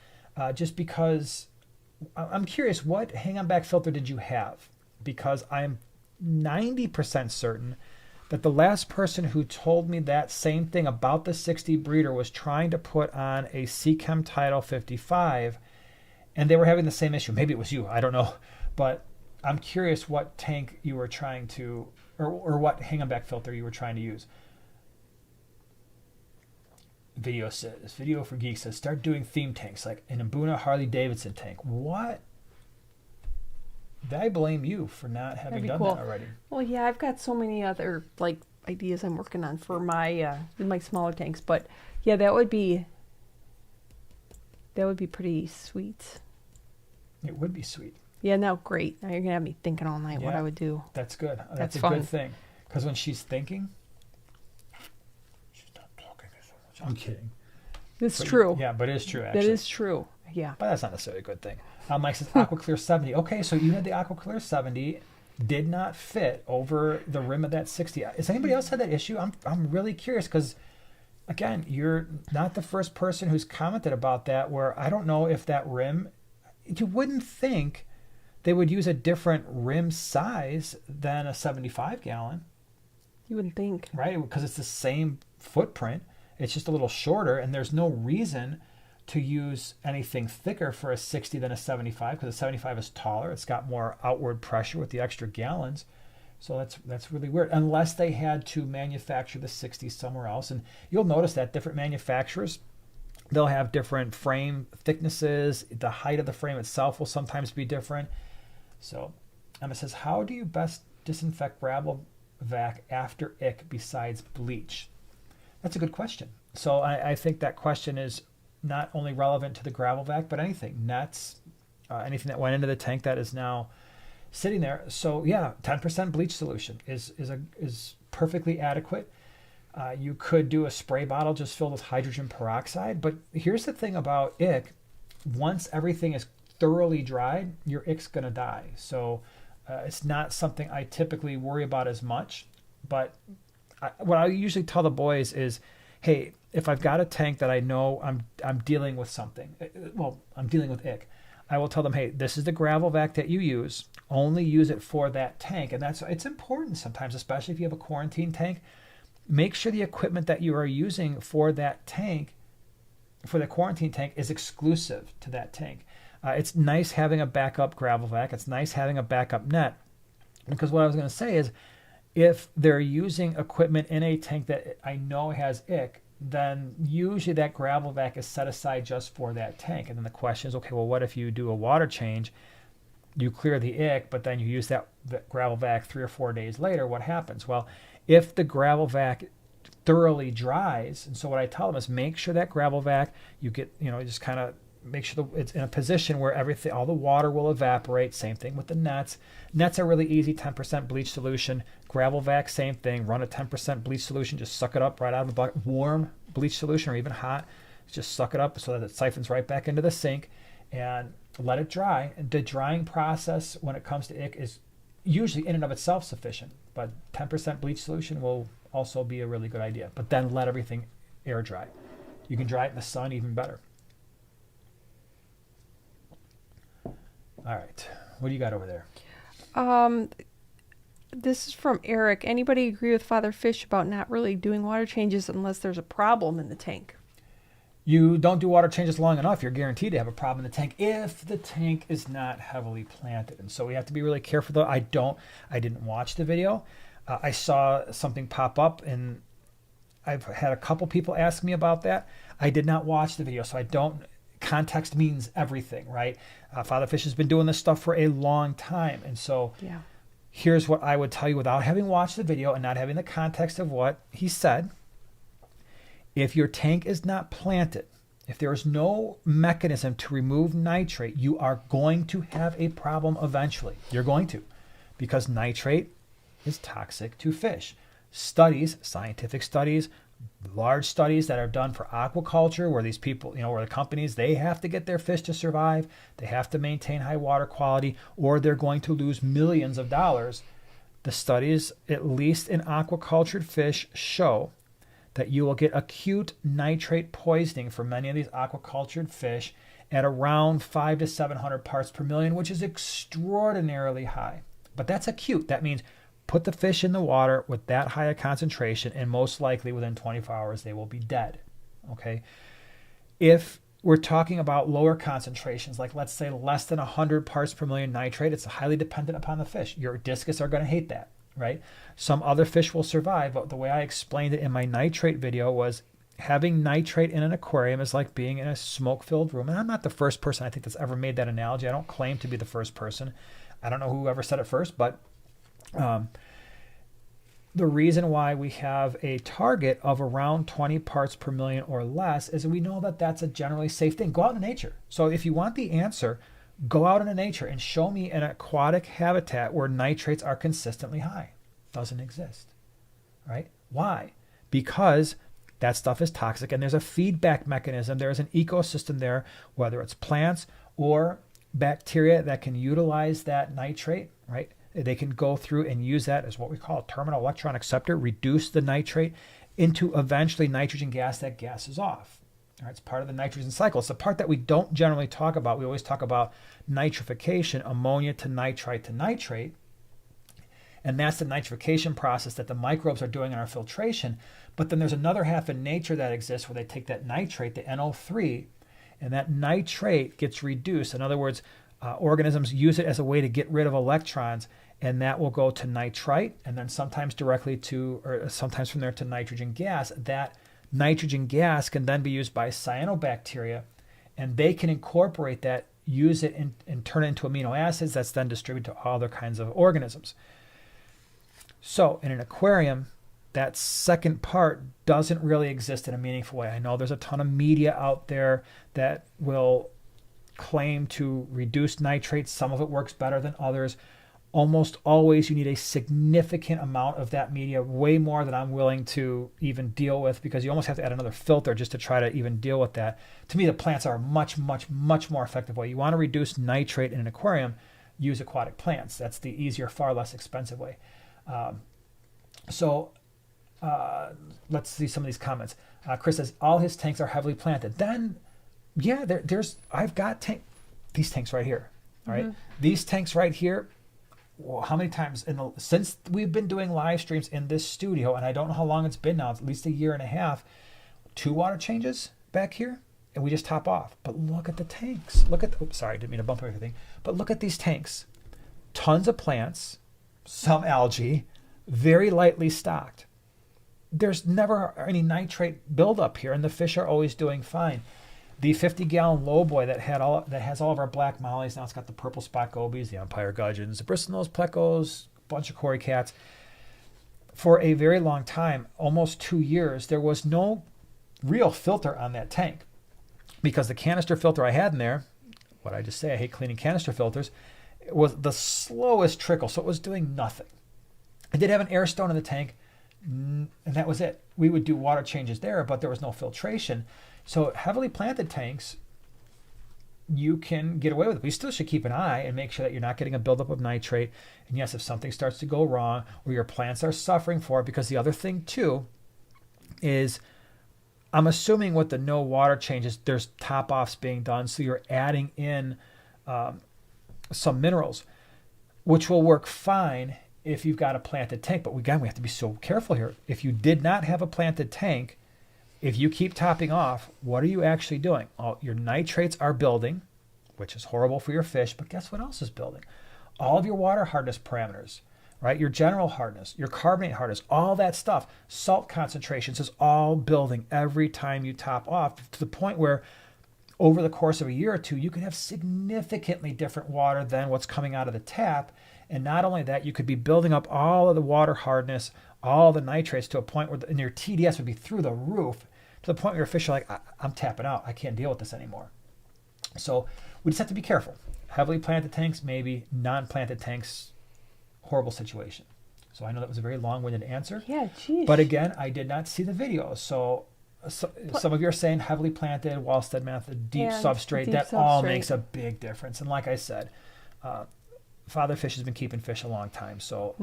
just because I'm curious, what hang-on-back filter did you have? Because I'm 90% certain that the last person who told me that same thing about the 60 breeder was trying to put on a Seachem Title 55, and they were having the same issue. Maybe it was you, I don't know. But I'm curious what tank you were trying to, or what hang-on-back filter you were trying to use. Video for Geeks says, start doing theme tanks like an Mbuna Harley Davidson tank. What? I blame you for not having done that already. Well, yeah, I've got so many other ideas I'm working on for my smaller tanks, but yeah, that would be pretty sweet. It would be sweet. Yeah, no, great. Now you're gonna have me thinking all night what I would do. That's good. That's a fun. good thing, because when she's thinking, she's not talking so much. I'm kidding. It's true. Yeah, but it is true, actually. That is true. Yeah. But that's not necessarily a good thing. Mike says AquaClear 70. Okay, so you had the AquaClear 70, did not fit over the rim of that 60. Has anybody else had that issue? I'm really curious, because again, you're not the first person who's commented about that, where I don't know if that rim, you wouldn't think they would use a different rim size than a 75 gallon. You wouldn't think. Right, because it's the same footprint. It's just a little shorter, and there's no reason to use anything thicker for a 60 than a 75, because a 75 is taller. It's got more outward pressure with the extra gallons. So that's really weird, unless they had to manufacture the 60 somewhere else. And you'll notice that different manufacturers, they'll have different frame thicknesses. The height of the frame itself will sometimes be different. So Emma says, how do you best disinfect gravel vac after ick besides bleach? That's a good question. So I think that question is not only relevant to the gravel vac, but anything, nets, anything that went into the tank that is now sitting there. So yeah, 10% bleach solution is perfectly adequate. You could do a spray bottle just filled with hydrogen peroxide. But here's the thing about ick. Once everything is thoroughly dried, your ick's going to die. So It's not something I typically worry about as much, but what I usually tell the boys is, hey, if I've got a tank that I know I'm dealing with something, well, I'm dealing with ick, I will tell them, hey, this is the gravel vac that you use. Only use it for that tank. And it's important sometimes, especially if you have a quarantine tank. Make sure the equipment that you are using for that tank, for the quarantine tank, is exclusive to that tank. It's nice having a backup gravel vac. It's nice having a backup net. Because what I was going to say is, if they're using equipment in a tank that I know has ick, then usually that gravel vac is set aside just for that tank. And then the question is, okay, well, what if you do a water change, you clear the ick, but then you use that gravel vac 3 or 4 days later? What happens? Well, if the gravel vac thoroughly dries, and so what I tell them is, make sure that gravel vac, you get, just kind of make sure it's in a position where all the water will evaporate. Same thing with the nets. Nets are really easy, 10% bleach solution. Gravel vac, same thing. Run a 10% bleach solution, just suck it up right out of the bucket. Warm bleach solution or even hot, just suck it up so that it siphons right back into the sink and let it dry. And the drying process when it comes to ick is usually in and of itself sufficient, but 10% bleach solution will also be a really good idea. But then let everything air dry. You can dry it in the sun, even better. All right. What do you got over there? This is from Eric. Anybody agree with Father Fish about not really doing water changes unless there's a problem in the tank? You don't do water changes long enough, you're guaranteed to have a problem in the tank if the tank is not heavily planted. And so we have to be really careful, though. I didn't watch the video. I saw something pop up, and I've had a couple people ask me about that. I did not watch the video, so I don't. Context means everything, right? Father Fish has been doing this stuff for a long time. And so here's what I would tell you without having watched the video and not having the context of what he said. If your tank is not planted, if there is no mechanism to remove nitrate, you are going to have a problem eventually. You're going to, because nitrate is toxic to fish. Studies, scientific studies, large studies that are done for aquaculture, where these people, where the companies, they have to get their fish to survive. They have to maintain high water quality, or they're going to lose millions of dollars. The studies, at least in aquacultured fish, show that you will get acute nitrate poisoning for many of these aquacultured fish at around 500 to 700 parts per million, which is extraordinarily high. But that's acute. That means put the fish in the water with that high a concentration, and most likely within 24 hours they will be dead. Okay? If we're talking about lower concentrations, like let's say less than 100 parts per million nitrate, it's highly dependent upon the fish. Your discus are going to hate that, right? Some other fish will survive, but the way I explained it in my nitrate video was having nitrate in an aquarium is like being in a smoke-filled room. And I'm not the first person, I think, that's ever made that analogy. I don't claim to be the first person. I don't know who ever said it first, but the reason why we have a target of around 20 parts per million or less is we know that that's a generally safe thing. Go out into nature. So if you want the answer, go out into nature and show me an aquatic habitat where nitrates are consistently high. Doesn't exist, right? Why? Because that stuff is toxic, and there's a feedback mechanism. There's an ecosystem there, whether it's plants or bacteria that can utilize that nitrate, right? They can go through and use that as what we call a terminal electron acceptor, reduce the nitrate into eventually nitrogen gas that gases off. All right, it's part of the nitrogen cycle. It's the part that we don't generally talk about. We always talk about nitrification, ammonia to nitrite to nitrate. And that's the nitrification process that the microbes are doing in our filtration. But then there's another half in nature that exists where they take that nitrate, the NO3, and that nitrate gets reduced. In other words, organisms use it as a way to get rid of electrons, and that will go to nitrite, and then sometimes directly to, or sometimes from there to nitrogen gas. That nitrogen gas can then be used by cyanobacteria, and they can incorporate that, use it, and turn it into amino acids that's then distributed to other kinds of organisms. So in an aquarium, that second part doesn't really exist in a meaningful way. I know there's a ton of media out there that will claim to reduce nitrates. Some of it works better than others. Almost always you need a significant amount of that media, way more than I'm willing to even deal with, because you almost have to add another filter just to try to even deal with that. To me, the plants are a much, much, much more effective way. You want to reduce nitrate in an aquarium, use aquatic plants. That's the easier, far less expensive way. Let's see some of these comments. Chris says all his tanks are heavily planted. Then, yeah, I've got these tanks right here. All right, these tanks right here. Well, how many times since we've been doing live streams in this studio, and I don't know how long it's been now, it's at least a year and a half, 2 water changes back here, and we just top off. But look at the tanks. Oops, sorry, I didn't mean to bump everything. But look at these tanks. Tons of plants, some algae, very lightly stocked. There's never any nitrate buildup here, and the fish are always doing fine. The 50-gallon lowboy that has all of our black mollies, now it's got the purple spot gobies, the umpire gudgeons, the bristlenose plecos, a bunch of Cory cats. For a very long time, almost 2 years, there was no real filter on that tank because the canister filter I had in there, what I just say, I hate cleaning canister filters, it was the slowest trickle, so it was doing nothing. I did have an air stone in the tank, and that was it. We would do water changes there, but there was no filtration. So heavily planted tanks, you can get away with it. But you still should keep an eye and make sure that you're not getting a buildup of nitrate. And yes, if something starts to go wrong or your plants are suffering for it, because the other thing too is I'm assuming with the no water changes, there's top-offs being done. So you're adding in some minerals, which will work fine if you've got a planted tank. But again, we have to be so careful here. If you did not have a planted tank, if you keep topping off, what are you actually doing? Oh, your nitrates are building, which is horrible for your fish, but guess what else is building? All of your water hardness parameters, right? Your general hardness, your carbonate hardness, all that stuff, salt concentrations is all building every time you top off, to the point where over the course of a year or two, you can have significantly different water than what's coming out of the tap. And not only that, you could be building up all of the water hardness, all the nitrates to a point where your TDS would be through the roof, to the point where your fish are like, I'm tapping out. I can't deal with this anymore. So we just have to be careful. Heavily planted tanks, maybe. Non-planted tanks, horrible situation. So I know that was a very long-winded answer. Yeah, geez. But again, I did not see the video. So some of you are saying heavily planted, Wallstead method, deep substrate. That all makes a big difference. And like I said, Father Fish has been keeping fish a long time, so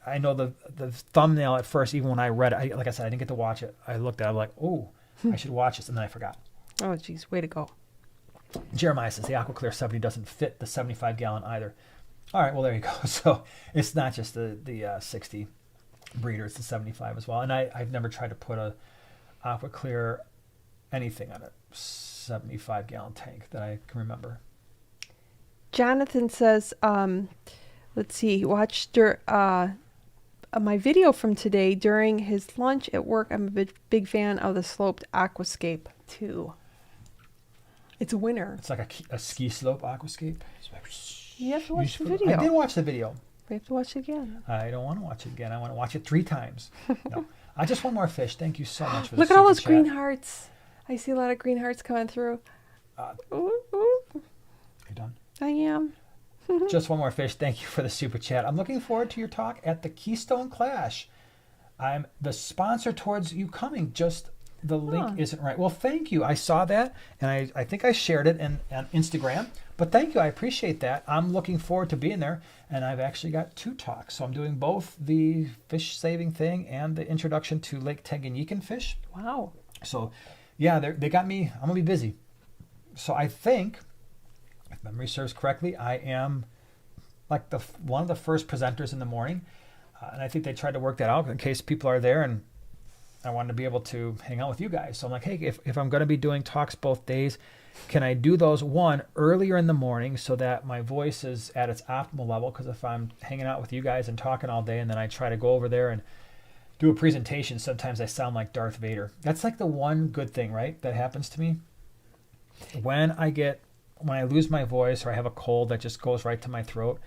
I know the thumbnail at first, even when I read it, like I said, I didn't get to watch it. I looked at it, I'm like, oh, I should watch this, and then I forgot. Oh, geez, way to go. Jeremiah says the AquaClear 70 doesn't fit the 75-gallon either. All right, well, there you go. So it's not just the 60 breeder, it's the 75 as well. And I've never tried to put a AquaClear anything on a 75-gallon tank that I can remember. Jonathan says, let's see, he watched my video from today during his lunch at work. I'm a big fan of the sloped Aquascape too. It's a winner. It's like a ski slope Aquascape. You have to watch the video. I did watch the video. We have to watch it again. I don't want to watch it again. I want to watch it 3 times. No, I just want more fish. Thank you so much for the Look at all those chat. green hearts. I see a lot of green hearts coming through. You done? I am. Just one more fish. Thank you for the super chat. I'm looking forward to your talk at the Keystone Clash. I'm the sponsor towards you coming. Just the link isn't right. Well, thank you. I saw that, and I think I shared it on Instagram. But thank you. I appreciate that. I'm looking forward to being there, and I've actually got 2 talks. So I'm doing both the fish saving thing and the introduction to Lake Tanganyikan fish. Wow. So, yeah, they got me. I'm going to be busy. So I think, if memory serves correctly, I am like one of the first presenters in the morning. And I think they tried to work that out in case people are there, and I wanted to be able to hang out with you guys. So I'm like, hey, if I'm going to be doing talks both days, can I do those earlier in the morning so that my voice is at its optimal level? Because if I'm hanging out with you guys and talking all day, and then I try to go over there and do a presentation, sometimes I sound like Darth Vader. That's like the one good thing, right, that happens to me. When I lose my voice or I have a cold that just goes right to my throat,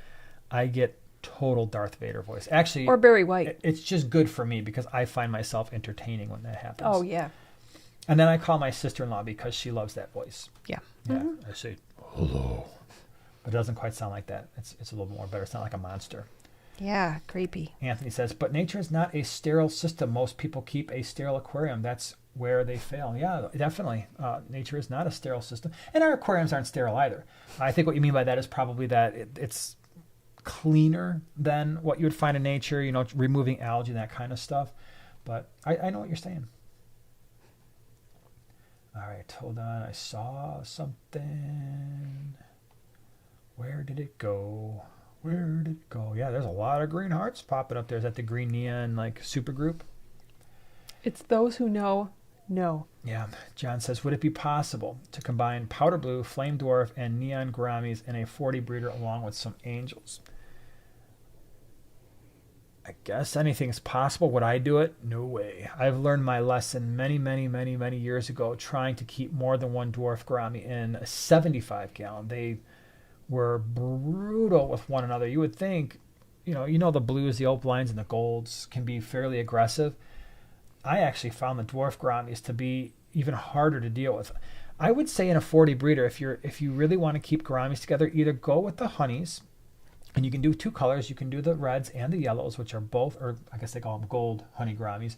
I get total Darth Vader voice. Actually, or Barry White. It's just good for me because I find myself entertaining when that happens. Oh, yeah. And then I call my sister-in-law because she loves that voice. Yeah. Yeah. I say, hello. But it doesn't quite sound like that. It's a little more better. It's not like a monster. Yeah, creepy. Anthony says, but nature is not a sterile system. Most people keep a sterile aquarium. That's where they fail. Yeah, definitely. Nature is not a sterile system. And our aquariums aren't sterile either. I think what you mean by that is probably that it's cleaner than what you would find in nature, you know, removing algae and that kind of stuff. But I know what you're saying. All right, hold on. I saw something. Where did it go? Where did it go? Yeah, there's a lot of green hearts popping up there. Is that the green neon like super group? It's those who know. Yeah. John says, would it be possible to combine powder blue, flame dwarf, and neon gouramis in a 40 breeder along with some angels? I guess anything's possible. Would I do it? No way. I've learned my lesson many, many, many, many years ago trying to keep more than one dwarf gourami in a 75 gallon. They were brutal with one another. You would think, you know the blues, the opalines, and the golds can be fairly aggressive. I actually found the dwarf gouramis to be even harder to deal with. I would say in a 40 breeder, if you really want to keep gouramis together, either go with the honeys, and you can do two colors. You can do the reds and the yellows, which are both, or I guess they call them gold honey gouramis.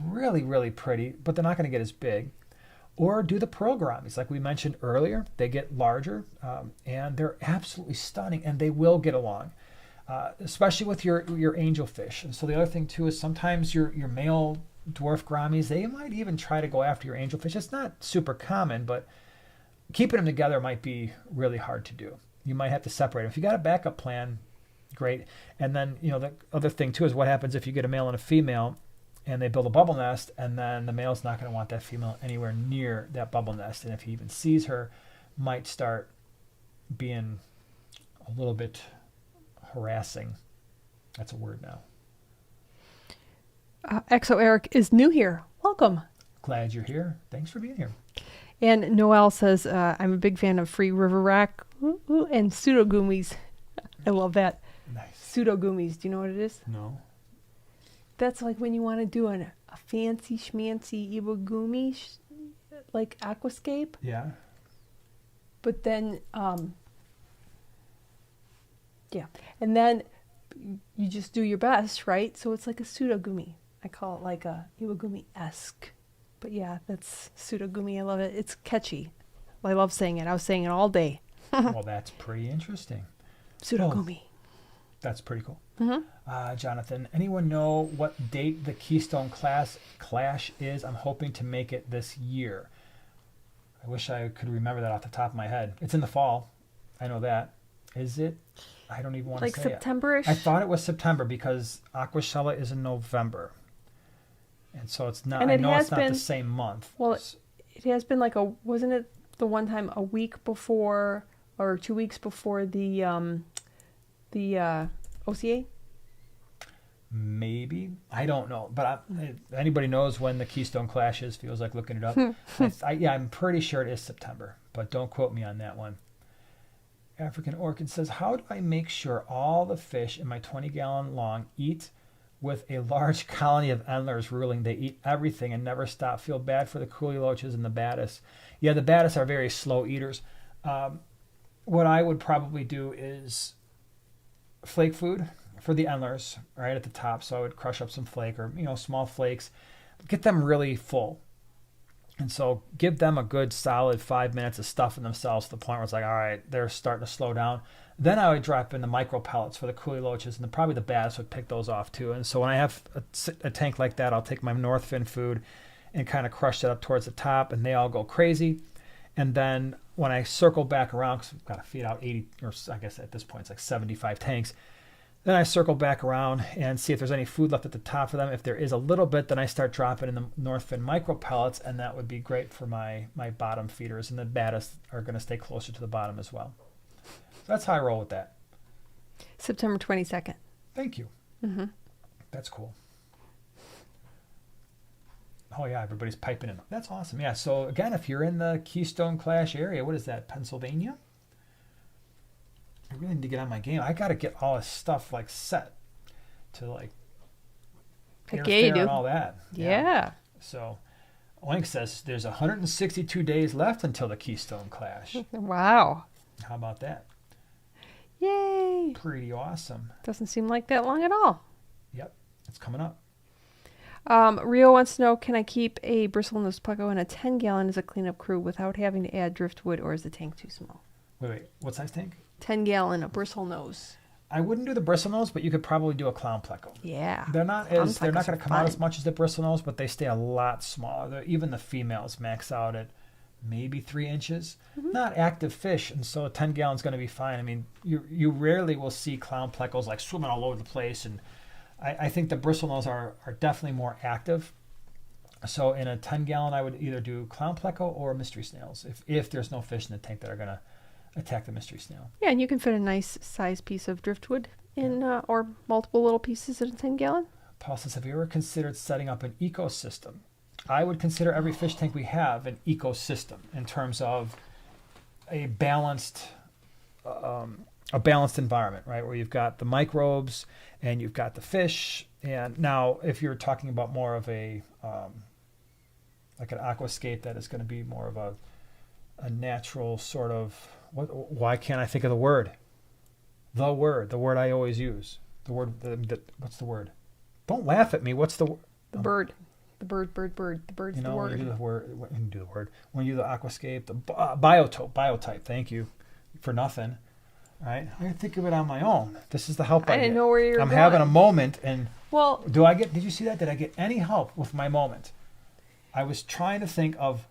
Really, really pretty, but they're not going to get as big. Or do the pearl gouramis, like we mentioned earlier. They get larger, and they're absolutely stunning, and they will get along, especially with your angelfish. And so the other thing too is sometimes your male dwarf gouramis, they might even try to go after your angelfish. It's not super common, but keeping them together might be really hard to do. You might have to separate them. If you got a backup plan, great. And then, the other thing too is what happens if you get a male and a female and they build a bubble nest, and then the male's not going to want that female anywhere near that bubble nest. And if he even sees her, might start being a little bit harassing. That's a word now. Exo Eric is new here. Welcome. Glad you're here. Thanks for being here. And Noelle says, I'm a big fan of free river rack and pseudogummies. I love that. Nice. Pseudogummies. Do you know what it is? No. That's like when you want to do a fancy schmancy iwagumi, like aquascape. Yeah. But then, yeah. And then you just do your best, right? So it's like a pseudogumi. I call it like a iwagumi-esque. But yeah, that's pseudogumi. I love it. It's catchy. I love saying it. I was saying it all day. Well, that's pretty interesting. Pseudogumi. Oh, that's pretty cool. Mm-hmm. Jonathan, anyone know what date the Keystone Clash is? I'm hoping to make it this year. I wish I could remember that off the top of my head. It's in the fall. I know that. Is it? I don't even want to say like September-ish? I thought it was September because Aquashella is in November. And so it's not, and I know it's not the same month. Well, it has been like wasn't it the one time a week before or 2 weeks before the OCA? Maybe. I don't know. But if anybody knows when the Keystone Clash is, feels like looking it up. I'm pretty sure it is September, but don't quote me on that one. African Orchid says, how do I make sure all the fish in my 20-gallon long eat with a large colony of endlers ruling? They eat everything and never stop. Feel bad for the coolie loaches and the baddis. Yeah, the baddis are very slow eaters. What I would probably do is flake food for the endlers right at the top. So I would crush up some flake or, small flakes. Get them really full. And so give them a good solid 5 minutes of stuffing themselves to the point where it's like, all right, they're starting to slow down. Then I would drop in the micro pellets for the coolie loaches, and probably the bass would pick those off too. And so when I have a tank like that, I'll take my North Fin food and kind of crush it up towards the top, and they all go crazy. And then when I circle back around, because I've got to feed out 80, or I guess at this point it's like 75 tanks, then I circle back around and see if there's any food left at the top for them. If there is a little bit, then I start dropping in the North Fin micro pellets, and that would be great for my bottom feeders. And the baddis are going to stay closer to the bottom as well. So that's how I roll with that. September 22nd. Thank you. Mm-hmm. That's cool. Oh, yeah, everybody's piping in. That's awesome. Yeah, so again, if you're in the Keystone Clash area, what is that, Pennsylvania? I really need to get on my game. I got to get all this stuff set to airfare and all that. Yeah. So Oink says there's 162 days left until the Keystone Clash. Wow. How about that? Yay! Pretty awesome. Doesn't seem like that long at all. Yep, it's coming up. Rio wants to know, can I keep a bristlenose pleco in a 10-gallon as a cleanup crew without having to add driftwood, or is the tank too small? Wait, what size tank? 10-gallon, a bristlenose. I wouldn't do the bristlenose, but you could probably do a clown pleco. Yeah. They're not Clown going to plecos come are out fun. as much as the bristlenose, but they stay a lot smaller. Even the females max out at maybe 3 inches. Not active fish, and so a 10 gallon is going to be fine. I mean, you rarely will see clown plecos like swimming all over the place, and I think the bristlenose are definitely more active. So in a 10 gallon, I would either do clown pleco or mystery snails if there's no fish in the tank that are going to attack the mystery snail. Yeah, and you can fit a nice size piece of driftwood in, or multiple little pieces in a 10-gallon. Paul says, have you ever considered setting up an ecosystem? I would consider every fish tank we have an ecosystem in terms of a balanced environment, right? Where you've got the microbes and you've got the fish. And now, if you're talking about more of a like an aquascape that is going to be more of a natural sort of why can't I think of the word? The word I always use. The word. What's the word? Don't laugh at me. What's the word? The bird. The bird. The bird's the word. When you do the word. When you do the aquascape, the biotype. Thank you for nothing. Right? I can think of it on my own. This is the help I didn't get. know where you were I'm going. having a moment, and Well, did you see that? Did I get any help with my moment? I was trying to think of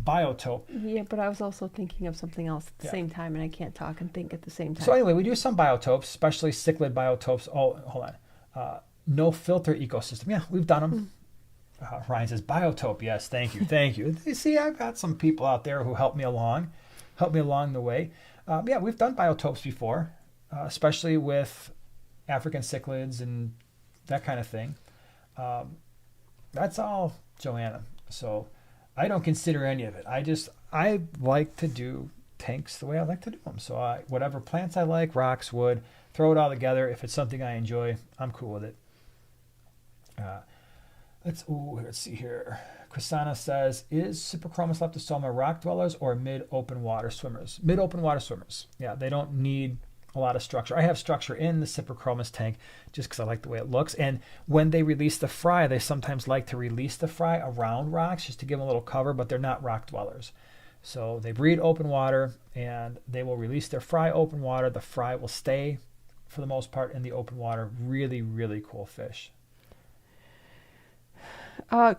biotope. yeah, but I was also thinking of something else at the same time, and I can't talk and think at the same time. So anyway, we do some biotopes, especially cichlid biotopes. Oh, hold on. No filter ecosystem. Yeah, we've done them. Ryan says biotope. Yes, thank you. You see, I've got some people out there who help me along the way. Yeah, we've done biotopes before, especially with African cichlids and that kind of thing. That's all, Joanna. So I don't consider any of it. I like to do tanks the way I like to do them. So whatever plants I like, rocks, wood, throw it all together. If it's something I enjoy, I'm cool with it. Let's see here. Chrisana says, is Cyprichromis leptosoma rock dwellers or mid-open water swimmers? Mid-open water swimmers. Yeah, they don't need a lot of structure. I have structure in the Cyprichromis tank just because I like the way it looks. And when they release the fry, they sometimes like to release the fry around rocks just to give them a little cover, but they're not rock dwellers. So they breed open water, and they will release their fry open water. The fry will stay, for the most part, in the open water. Really, really cool fish.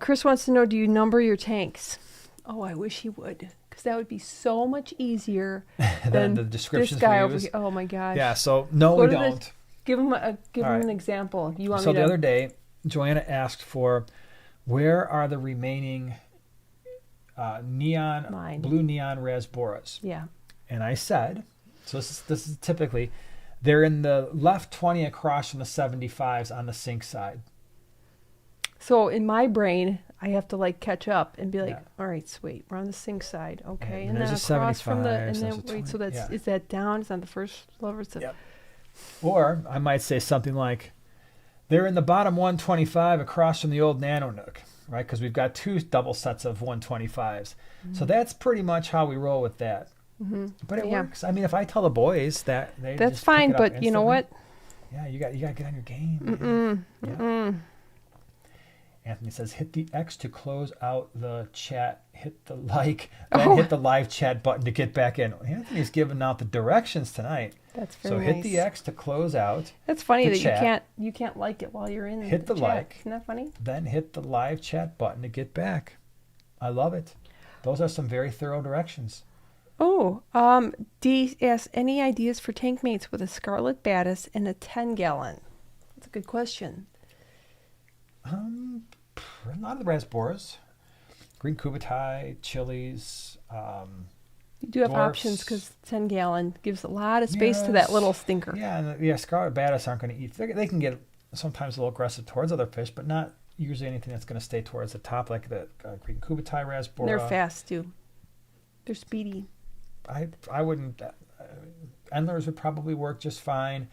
Chris wants to know, do you number your tanks? Oh, I wish he would, because that would be so much easier than the descriptions this guy we over use. here. Oh my gosh. Yeah, so no, we don't. Give him an right. example. You want So me to? the other day, Joanna asked for, where are the remaining blue neon rasboras? Yeah. And I said, so this is typically, they're in the left 20 across from the 75s on the sink side. So in my brain, I have to like catch up and be like, Yeah. all right, sweet, we're on the sink side, okay, And and then there's a across from the, 75, and so then there's a wait, so 20, that's yeah. is that down? Is that the first level? Yep. Or I might say something like, they're in the bottom 125 across from the old Nano Nook, right? Because we've got 2 double sets of 125s. Mm-hmm. So that's pretty much how we roll with that. Mm-hmm. But it Yeah. works. I mean, if I tell the boys that, they That's just fine, pick it up but you know instantly. what? Yeah, you got to get on your game. Man. Yeah. Anthony says, hit the X to close out the chat, hit the like, then hit the live chat button to get back in. Anthony's giving out the directions tonight. That's very So nice. hit the X to close out. That's funny the that chat. you can't like it while you're in Hit the chat. like. Isn't that funny? Then hit the live chat button to get back. I love it. Those are some very thorough directions. Oh, D asks, any ideas for tank mates with a Scarlet baddis and a 10-gallon? That's a good question. A lot of the rasboras, green cubitai, chilies. You do have dwarfs. options because 10-gallon gives a lot of space to that little stinker. Yeah, and Scarlet baddis aren't going to eat. They can get sometimes a little aggressive towards other fish, but not usually anything that's going to stay towards the top, like the green cubitai rasbora. They're fast too. They're speedy. I wouldn't. Endlers would probably work just fine.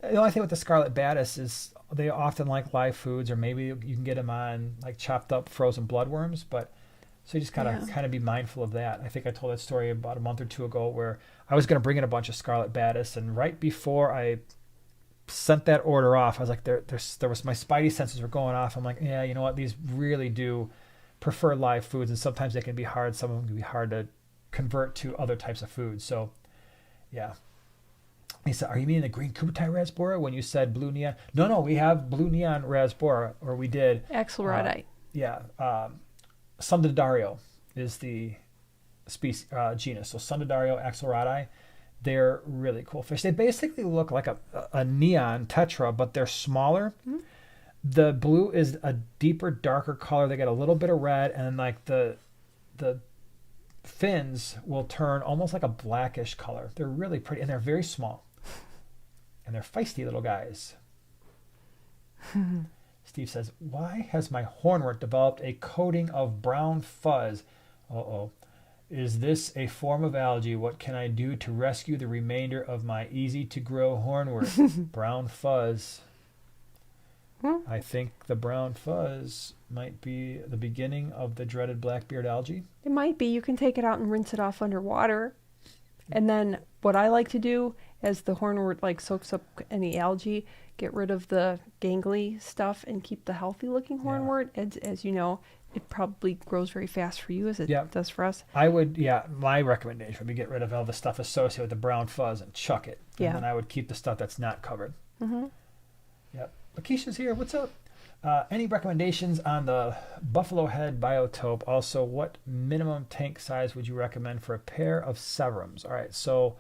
The only thing with the Scarlet baddis is they often like live foods, or maybe you can get them on like chopped up frozen bloodworms. But So you just gotta kind of be mindful of that. I think I told that story about a month or two ago where I was gonna bring in a bunch of Scarlet baddis, and right before I sent that order off, I was like, there was my spidey senses were going off. I'm like, yeah, you know what? These really do prefer live foods, and sometimes they can be hard. Some of them can be hard to convert to other types of foods. So, yeah. He said, are you meaning the green Kubutai Rasbora when you said blue neon? No, we have blue neon Rasbora, or we did. Axelrodi. Sundidario is the species genus. So Sundidario Axelrodi, they're really cool fish. They basically look like a neon tetra, but they're smaller. Mm-hmm. The blue is a deeper, darker color. They get a little bit of red, and like the fins will turn almost like a blackish color. They're really pretty, and they're very small. And they're feisty little guys. Steve says, why has my hornwort developed a coating of brown fuzz? Uh-oh. Is this a form of algae? What can I do to rescue the remainder of my easy-to-grow hornwort? Brown fuzz. I think the brown fuzz might be the beginning of the dreaded blackbeard algae. It might be. You can take it out and rinse it off underwater. And then what I like to do as the hornwort like soaks up any algae, get rid of the gangly stuff and keep the healthy looking hornwort. As you know, it probably grows very fast for you as it does for us. I would, my recommendation would be get rid of all the stuff associated with the brown fuzz and chuck it. And then I would keep the stuff that's not covered. Mm-hmm. Yep. Lakeisha's here. What's up? Any recommendations on the buffalo head biotope? Also, what minimum tank size would you recommend for a pair of severums? All right, so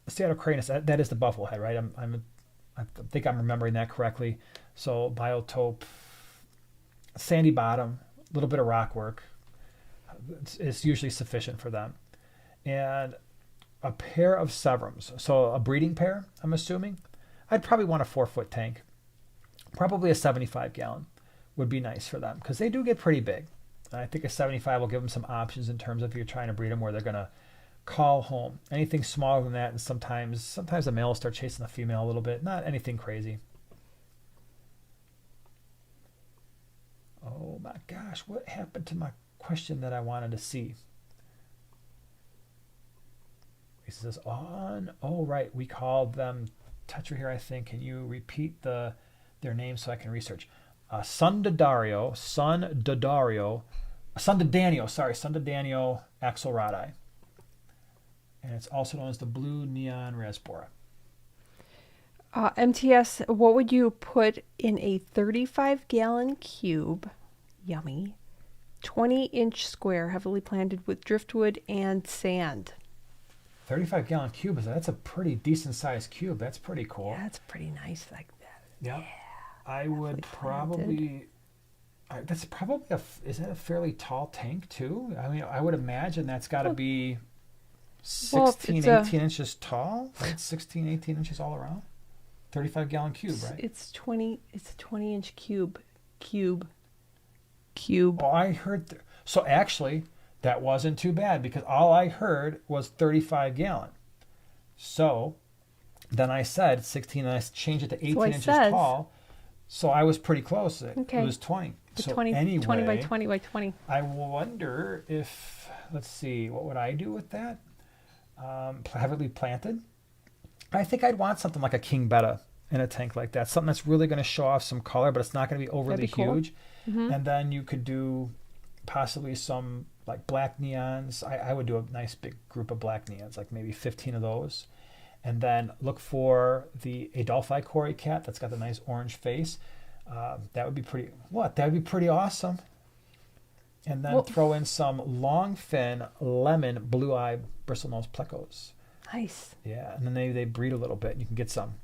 Steatocranus, that is the buffalo head, right? I think I'm remembering that correctly. So biotope, sandy bottom, a little bit of rock work is usually sufficient for them. And a pair of severums, so a breeding pair, I'm assuming. I'd probably want a 4-foot tank. Probably a 75 gallon would be nice for them because they do get pretty big. I think a 75 will give them some options in terms of if you're trying to breed them where they're going to call home. Anything smaller than that, and sometimes the male will start chasing the female a little bit. Not anything crazy. Oh my gosh, what happened to my question that I wanted to see? He says on. Oh right, we called them Tetra here, I think. Can you repeat their name so I can research? Sundidario Axelrodi. And it's also known as the blue neon Rasbora. MTS, what would you put in a 35-gallon cube? Yummy. 20-inch square, heavily planted with driftwood and sand. 35-gallon cube, that's a pretty decent-sized cube. That's pretty cool. Yeah, that's pretty nice like that. Yep. Yeah. I would probably... That's probably is that a fairly tall tank, too? I mean, I would imagine that's got to be 18 inches tall, right? 16, 18 inches all around. 35-gallon cube, right? It's a 20-inch cube. Oh, I heard... So actually, that wasn't too bad because all I heard was 35-gallon. So then I said 16, and I changed it to 18 inches tall. So I was pretty close. It was 20. So 20 by 20 by 20. I wonder if, let's see, what would I do with that? Heavily planted? I think I'd want something like a king Betta in a tank like that. Something that's really going to show off some color, but it's not going to be overly huge. Mm-hmm. And then you could do possibly some like black neons. I would do a nice big group of black neons, like maybe 15 of those. And then look for the Adolphi Cory cat that's got the nice orange face. That would be pretty. That would be pretty awesome. And then throw in some long fin lemon blue eye bristlenose plecos. Nice. Yeah, and then they breed a little bit. And you can get some.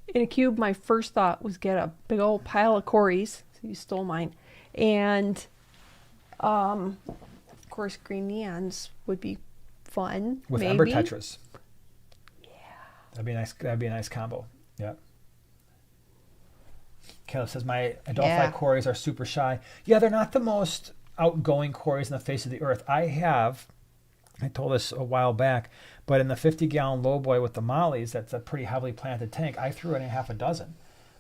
In a cube, my first thought was get a big old pile of Corys. So you stole mine, and of course green neons would be fun. With maybe. Ember Tetras. That'd be nice. That'd be a nice combo. Yeah. Caleb says my Adolphi Corys are super shy. Yeah, they're not the most outgoing Corys in the face of the earth. I told this a while back, but in the 50-gallon lowboy with the mollies, that's a pretty heavily planted tank. I threw in a half a dozen.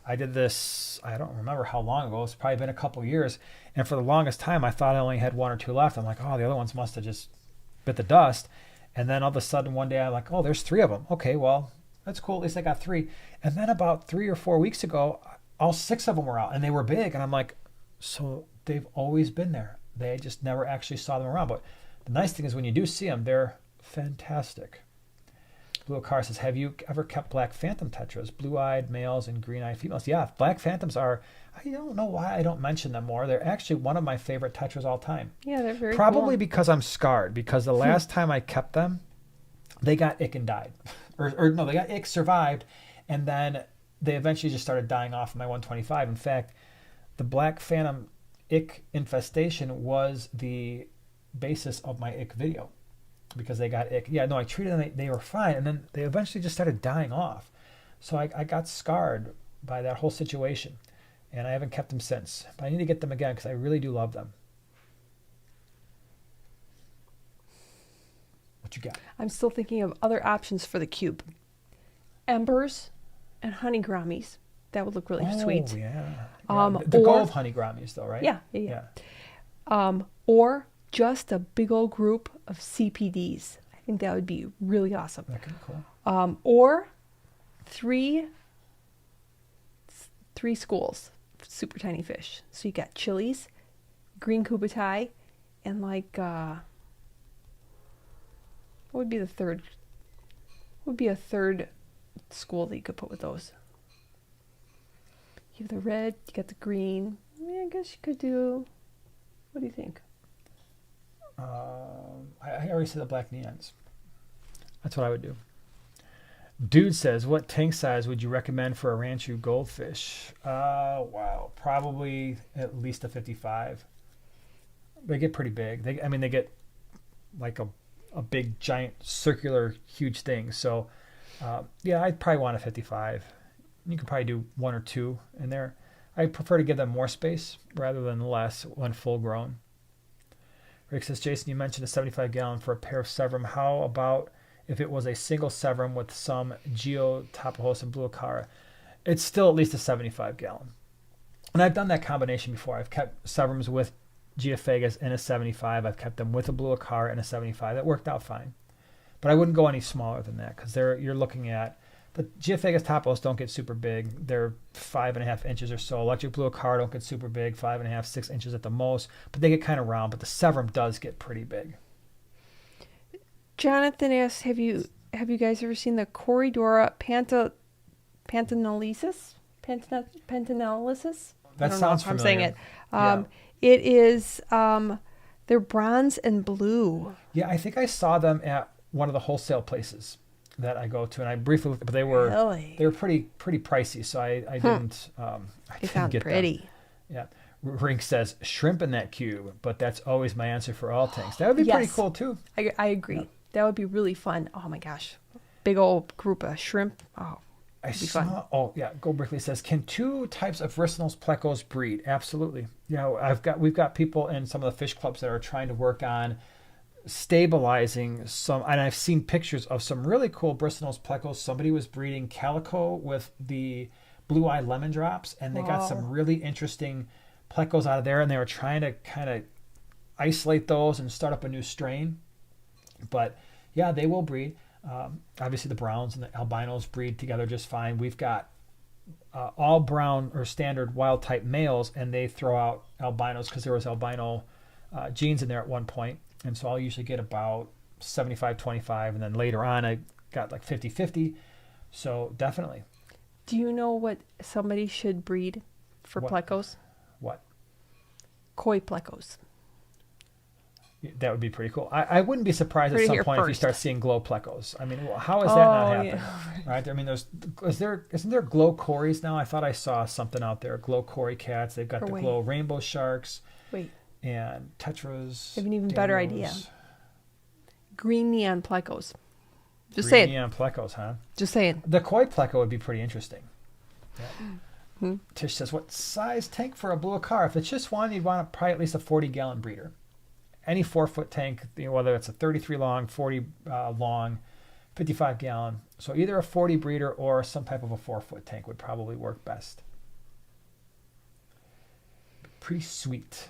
I did this, I don't remember how long ago. It's probably been a couple years. And for the longest time, I thought I only had 1 or 2 left. I'm like, oh, the other ones must have just bit the dust. And then all of a sudden one day I'm like, oh, there's 3 of them. Okay, well, that's cool. At least I got 3. And then about 3 or 4 weeks ago, all 6 of them were out and they were big. And I'm like, so they've always been there. They just never actually saw them around. But the nice thing is when you do see them, they're fantastic. Blue Acara says, have you ever kept black phantom tetras? Blue-eyed males and green-eyed females. Yeah, black phantoms are, I don't know why I don't mention them more. They're actually one of my favorite tetras all time. Yeah, they're very Probably cool. because I'm scarred. Because the last time I kept them, they got ick and died. or no, they got ick, survived, and then they eventually just started dying off in my 125. In fact, the black phantom ick infestation was the basis of my ick video. Because they got ick. Yeah, no, I treated them, they were fine, and then they eventually just started dying off. So I got scarred by that whole situation, and I haven't kept them since. But I need to get them again because I really do love them. What you got? I'm still thinking of other options for the cube. Embers and honey Gouramis. That would look really sweet. Yeah. The or, gold honey Gouramis, though, right? Yeah. Or just a big old group of CPDs. I think that would be really awesome. That could be cool. Or three schools, super tiny fish. So you got chilies, green kubatai, and like what would be the third? What would be a third school that you could put with those? You have the red, you got the green. Yeah, I guess you could do. What do you think? I already said the black neons. That's what I would do. Dude says, what tank size would you recommend for a Ranchu goldfish? Wow, probably at least a 55. They get pretty big. They get like a big, giant, circular, huge thing. So, yeah, I'd probably want a 55. You can probably do 1 or 2 in there. I prefer to give them more space rather than less when full grown. Rick says, Jason, you mentioned a 75-gallon for a pair of Severum. How about if it was a single Severum with some Geotopos and Blue Acara? It's still at least a 75-gallon. And I've done that combination before. I've kept Severums with Geophagus in a 75. I've kept them with a Blue Acara in a 75. That worked out fine. But I wouldn't go any smaller than that because you're looking at the Geophagus topos don't get super big. They're 5.5 inches or so. Electric Blue Acara don't get super big, 5.5, 6 inches at the most. But they get kind of round. But the Severum does get pretty big. Jonathan asks, have you guys ever seen the Corydora pantanalensis? Pantanalensis? That sounds familiar. I'm saying it. It is, they're bronze and blue. Yeah, I think I saw them at one of the wholesale places that I go to, and I briefly looked, but they were pretty pricey, so I didn't. They sound pretty. Them. Yeah, Rink says shrimp in that cube, but that's always my answer for all tanks. That would be pretty cool too. I agree. Yeah. That would be really fun. Oh my gosh, big old group of shrimp. Oh, it'd be fun. Oh yeah, Go Brickley says, can 2 types of Ricinos plecos breed? Absolutely. We've got people in some of the fish clubs that are trying to work on stabilizing some, and I've seen pictures of some really cool Bristlenose plecos. Somebody was breeding calico with the blue-eyed lemon drops, and they got some really interesting plecos out of there, and they were trying to kind of isolate those and start up a new strain. But yeah, they will breed. Obviously the browns and the albinos breed together just fine. We've got all brown or standard wild type males, and they throw out albinos because there was albino genes in there at one point. And so I'll usually get about 75-25, and then later on I got like 50-50. So definitely. Do you know what somebody should breed for plecos? What? Koi plecos. That would be pretty cool. I wouldn't be surprised at some point if you start seeing glow plecos. I mean, how is that not happening? Yeah. Right? I mean, isn't there glow Corys now? I thought I saw something out there. Glow Cory cats. They've got glow rainbow sharks. And tetras. I have an even better idea. Green neon plecos. Just saying. Green neon plecos, huh? Just saying. The koi pleco would be pretty interesting. Yeah. Tish says, what size tank for a Blue Acara? If it's just one, you'd want probably at least a 40-gallon breeder. Any 4-foot tank, whether it's a 33 long, 40 long, 55-gallon. So either a 40 breeder or some type of a 4-foot tank would probably work best. pretty sweet.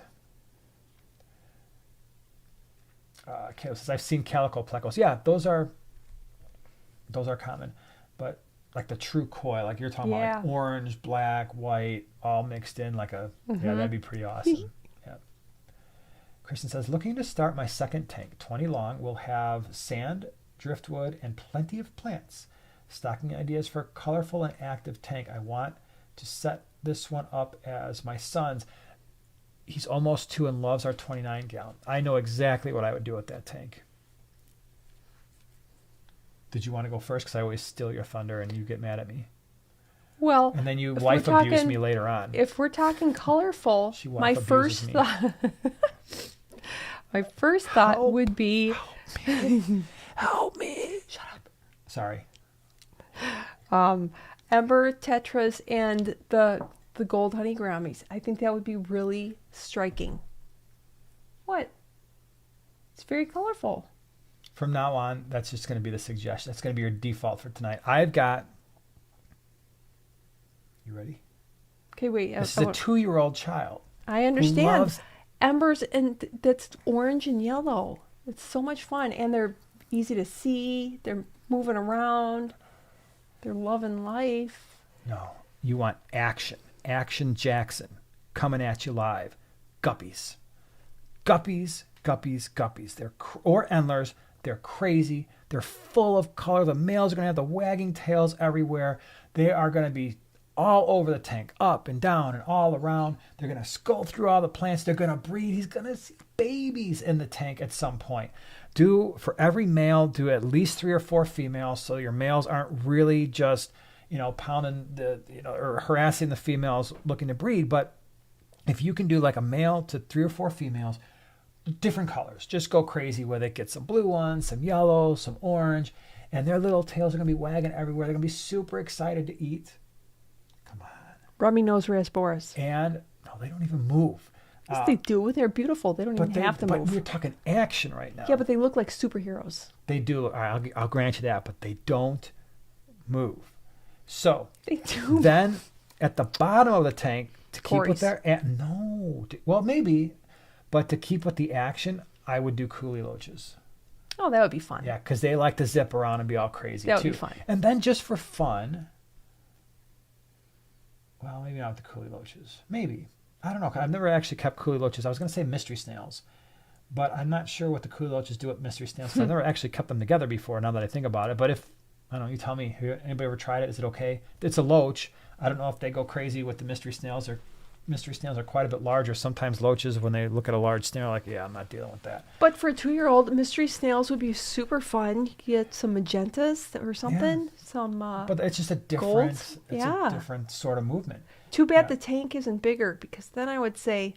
Kayla says, I've seen calico plecos. Yeah, those are common. But like the true koi, like you're talking about, like orange, black, white, all mixed in like a, yeah, that'd be pretty awesome. Yeah. Kristen says, looking to start my second tank, 20 long, will have sand, driftwood, and plenty of plants. Stocking ideas for a colorful and active tank. I want to set this one up as my son's. He's almost 2 and loves our 29 gallon. I know exactly what I would do with that tank. Did you want to go first? Because I always steal your thunder and you get mad at me. Well, and then you wife abuse me later on. If we're talking colorful, my first thought, would be, help me. Shut up. Sorry. Ember tetras and the gold honey gouramis. I think that would be really striking. What? It's very colorful. From now on, that's just going to be the suggestion. That's going to be your default for tonight. I've got... You ready? Okay, wait. This is a 2-year-old child. I understand. Embers, and that's orange and yellow. It's so much fun. And they're easy to see. They're moving around. They're loving life. No. You want action. Action Jackson. Coming at you live. Guppies. Guppies. Or Endlers. They're crazy. They're full of color. The males are going to have the wagging tails everywhere. They are going to be all over the tank, up and down and all around. They're going to skull through all the plants. They're going to breed. He's going to see babies in the tank at some point. For every male, do at least 3 or 4 females so your males aren't really just, pounding or harassing the females looking to breed. But if you can do like a male to 3 or 4 females, different colors, just go crazy with it. Get some blue ones, some yellow, some orange, and their little tails are going to be wagging everywhere. They're going to be super excited to eat. Come on. Rummy nose raspberries. And no, they don't even move. Yes, they do. They're beautiful. They don't even have to move. But we're talking action right now. Yeah, but they look like superheroes. They do. I'll grant you that, but they don't move. So they do. Then at the bottom of the tank, to keep Cory's. with their well, maybe, but to keep with the action, I would do coolie loaches. Oh, that would be fun. Yeah, because they like to zip around and be all crazy that too. Would be fun. And then just for fun, well, maybe not with the coolie loaches. Maybe. I don't know. I've never actually kept coolie loaches. I was going to say mystery snails, but I'm not sure what the coolie loaches do with mystery snails. I've never actually kept them together before. Now that I think about it, but if I don't know, you tell me. Anybody ever tried it? Is it okay? It's a loach. I don't know if they go crazy with the mystery snails, or mystery snails are quite a bit larger. Sometimes loaches, when they look at a large snail, like, yeah, I'm not dealing with that. But for a 2-year-old, mystery snails would be super fun. You get some magentas or something. Yeah. Some but it's just a different, a different sort of movement. Too bad the tank isn't bigger, because then I would say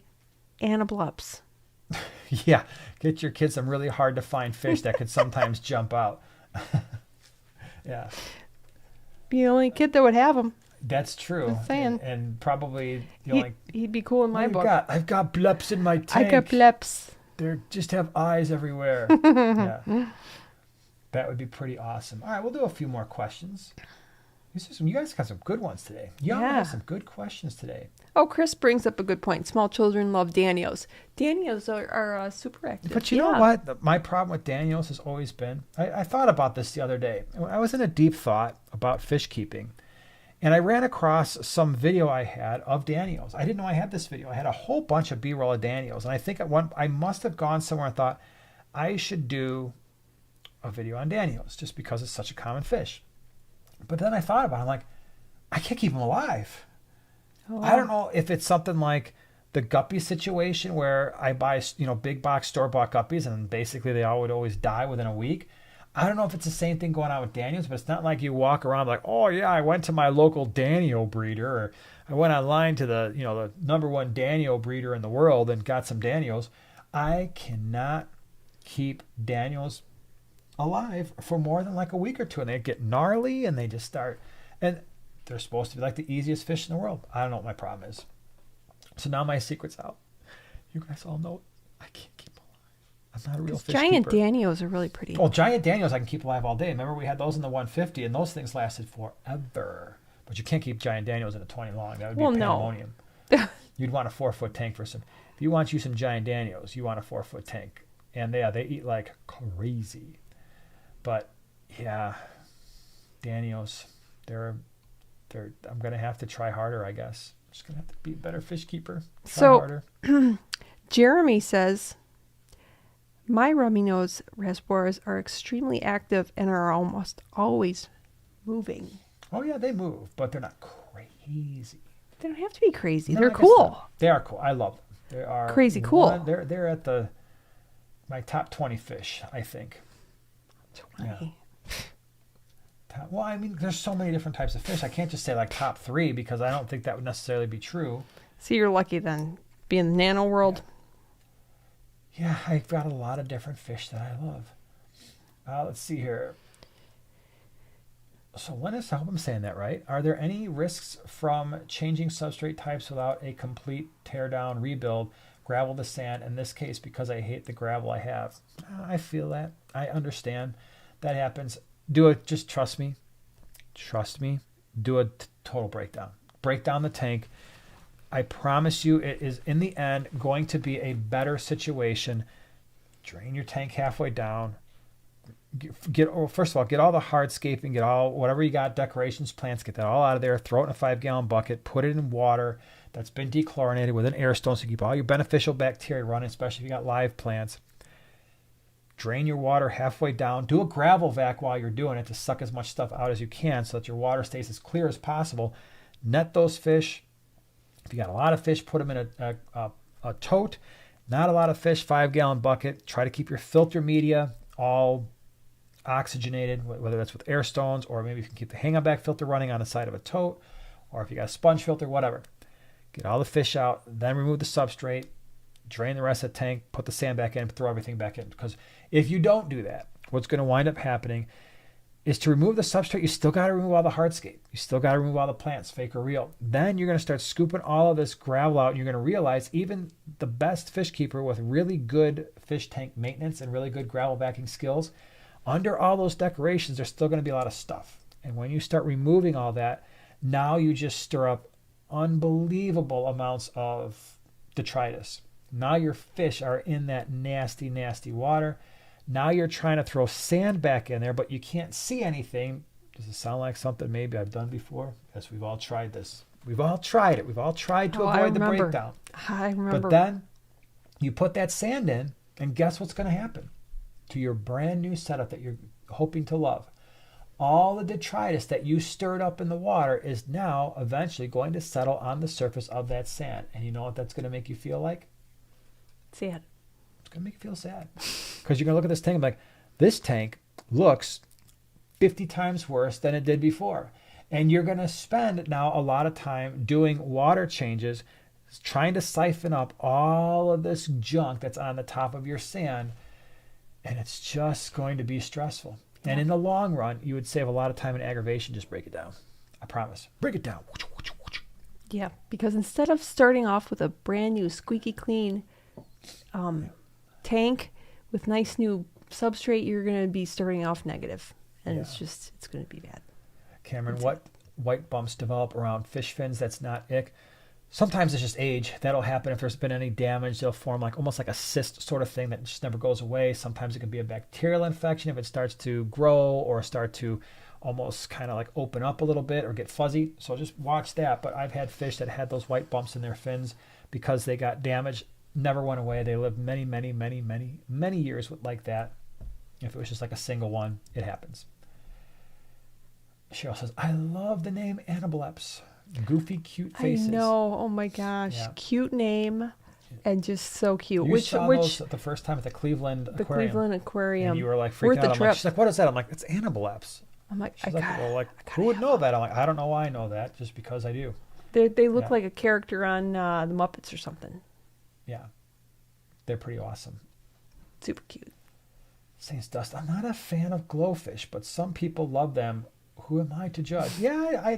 anableps. Yeah, get your kids some really hard to find fish that could sometimes jump out. Yeah. Be the only kid that would have them. That's true. Just saying. And probably he'd be cool in my book. I've got bleps in my tank. I got bleps. They just have eyes everywhere. Yeah. That would be pretty awesome. All right, we'll do a few more questions. You guys got some good ones today. Y'all have some good questions today. Oh, Chris brings up a good point. Small children love Danios. Danios are super active. But you know what? My problem with Danios has always been, I thought about this the other day. I was in a deep thought about fish keeping, and I ran across some video I had of Danios. I didn't know I had this video. I had a whole bunch of B-roll of Danios, and I think I must have gone somewhere and thought I should do a video on Danios just because it's such a common fish. But then I thought about it. I'm like, I can't keep them alive. Oh. I don't know if it's something like the guppy situation where I buy, big box store-bought guppies and basically they all would always die within a week. I don't know if it's the same thing going on with Danios, but it's not like you walk around like, oh yeah, I went to my local Danio breeder, or I went online to the number 1 Danio breeder in the world and got some Danios. I cannot keep Danios alive for more than like a week or two, and they get gnarly and they just start, and they're supposed to be like the easiest fish in the world. I don't know what my problem is. So now my secret's out. You guys all know I can't keep them alive. I'm not a real fish giant keeper. Danios are really pretty. Well, giant Danios I can keep alive all day. Remember we had those in the 150 and those things lasted forever. But you can't keep giant Danios in a 20 long. That would be pandemonium. No. you'd want a 4-foot tank for some. If you want you some giant Danios, you want a 4-foot tank. And they eat like crazy. But yeah, Danios, I'm gonna have to try harder, I guess. I'm just gonna have to be a better fish keeper. Try harder. Jeremy says, my rummy nose reservoirs are extremely active and are almost always moving. Oh yeah, they move, but they're not crazy. They don't have to be crazy. No, They're I guess cool. not. They are cool. I love them. They are crazy cool. They're at my top 20 fish, I think. 20. Yeah. Well, I mean, there's so many different types of fish. I can't just say like top 3 because I don't think that would necessarily be true. So you're lucky then, be in the nano world. Yeah, I've got a lot of different fish that I love. Let's see here. So Linus, I hope I'm saying that right. Are there any risks from changing substrate types without a complete tear down, rebuild, gravel to sand? In this case, because I hate the gravel I have. I feel that. I understand. That happens. Do it. Just trust me. Trust me. Do a total breakdown. Break down the tank. I promise you it is in the end going to be a situation. Drain your tank halfway down. First of all, get all the hardscaping, get all whatever you got, decorations, plants, get that all out of there. Throw it in a 5-gallon bucket. Put it in water that's been dechlorinated with an air stone so you keep all your beneficial bacteria running, especially if you got live plants. Drain your water halfway down. Do a gravel vac while you're doing it to suck as much stuff out as you can so that your water stays as clear as possible. Net those fish. If you got a lot of fish, put them in a tote. Not a lot of fish, 5-gallon bucket. Try to keep your filter media all oxygenated, whether that's with air stones or maybe you can keep the hang-on-back filter running on the side of a tote, or if you got a sponge filter, whatever. Get all the fish out, then remove the substrate, drain the rest of the tank, put the sand back in, throw everything back in. Because if you don't do that, what's going to wind up happening is to remove the substrate, you still got to remove all the hardscape. You still got to remove all the plants, fake or real. Then you're going to start scooping all of this gravel out, and you're going to realize even the best fish keeper with really good fish tank maintenance and really good gravel backing skills, under all those decorations, there's still going to be a lot of stuff. And when you start removing all that, now you just stir up unbelievable amounts of detritus. Now your fish are in that nasty, nasty water. Now you're trying to throw sand back in there, but you can't see anything. Does it sound like something maybe I've done before? Yes, we've all tried this. We've all tried it. We've all tried to avoid the breakdown. I remember. But then you put that sand in, and guess what's going to happen to your brand new setup that you're hoping to love? All the detritus that you stirred up in the water is now eventually going to settle on the surface of that sand. And you know what that's going to make you feel like? Sad. It's going to make you feel sad. Because you're going to look at this tank and be like, this tank looks 50 times worse than it did before. And you're going to spend now a lot of time doing water changes, trying to siphon up all of this junk that's on the top of your sand. And it's just going to be stressful. And in the long run, you would save a lot of time and aggravation. Just break it down. I promise. Break it down. Yeah, because instead of starting off with a brand new squeaky clean tank with nice new substrate, you're going to be starting off negative. And it's going to be bad. Cameron, what white bumps develop around fish fins that's not ick? Sometimes it's just age. That'll happen if there's been any damage. They'll form like almost like a cyst sort of thing that just never goes away. Sometimes it can be a bacterial infection if it starts to grow or start to almost kind of like open up a little bit or get fuzzy. So just watch that. But I've had fish that had those white bumps in their fins because they got damaged. Never went away. They lived many, many, many, many, many years with like that. If it was just like a single one, it happens. Cheryl says, I love the name Anableps. Goofy, cute faces. I know. Oh my gosh. Yeah. Cute name and just so cute. You saw those the first time at the Cleveland Aquarium. The Cleveland Aquarium. And you were like freaking out. I'm like, she's like, what is that? I'm like, it's Anableps. I'm like, she's like, well, like, who would know that? I'm like, I don't know why I know that, just because I do. They look like a character on the Muppets or something. Yeah. They're pretty awesome. Super cute. Saints Dust, I'm not a fan of glowfish, but some people love them. Who am I to judge? Yeah,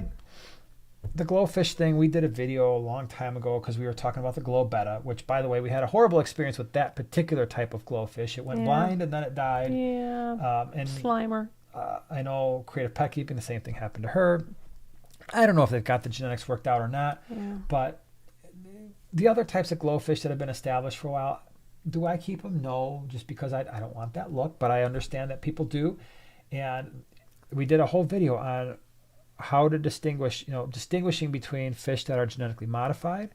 the glowfish thing, we did a video a long time ago because we were talking about the glow Betta, which, by the way, we had a horrible experience with that particular type of glowfish. It went blind and then it died. Yeah. And Slimer. I know Creative Pet Keeping, the same thing happened to her. I don't know if they've got the genetics worked out or not, but The other types of glowfish that have been established for a while, do I keep them? No, just because I don't want that look, but I understand that people do. And we did a whole video on how to distinguish, distinguishing between fish that are genetically modified,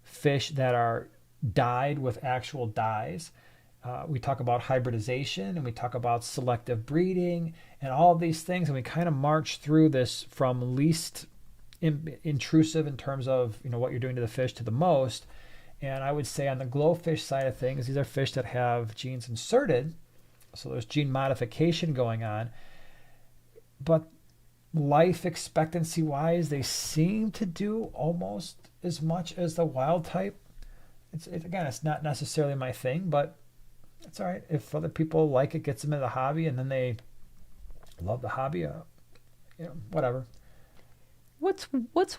fish that are dyed with actual dyes. We talk about hybridization, and we talk about selective breeding and all of these things. And we kind of march through this from least intrusive in terms of, what you're doing to the fish to the most. And I would say on the glowfish side of things, these are fish that have genes inserted. So there's gene modification going on. But life expectancy wise, they seem to do almost as much as the wild type. It's not necessarily my thing, but it's all right. If other people like it, gets them into the hobby, and then they love the hobby, whatever. What's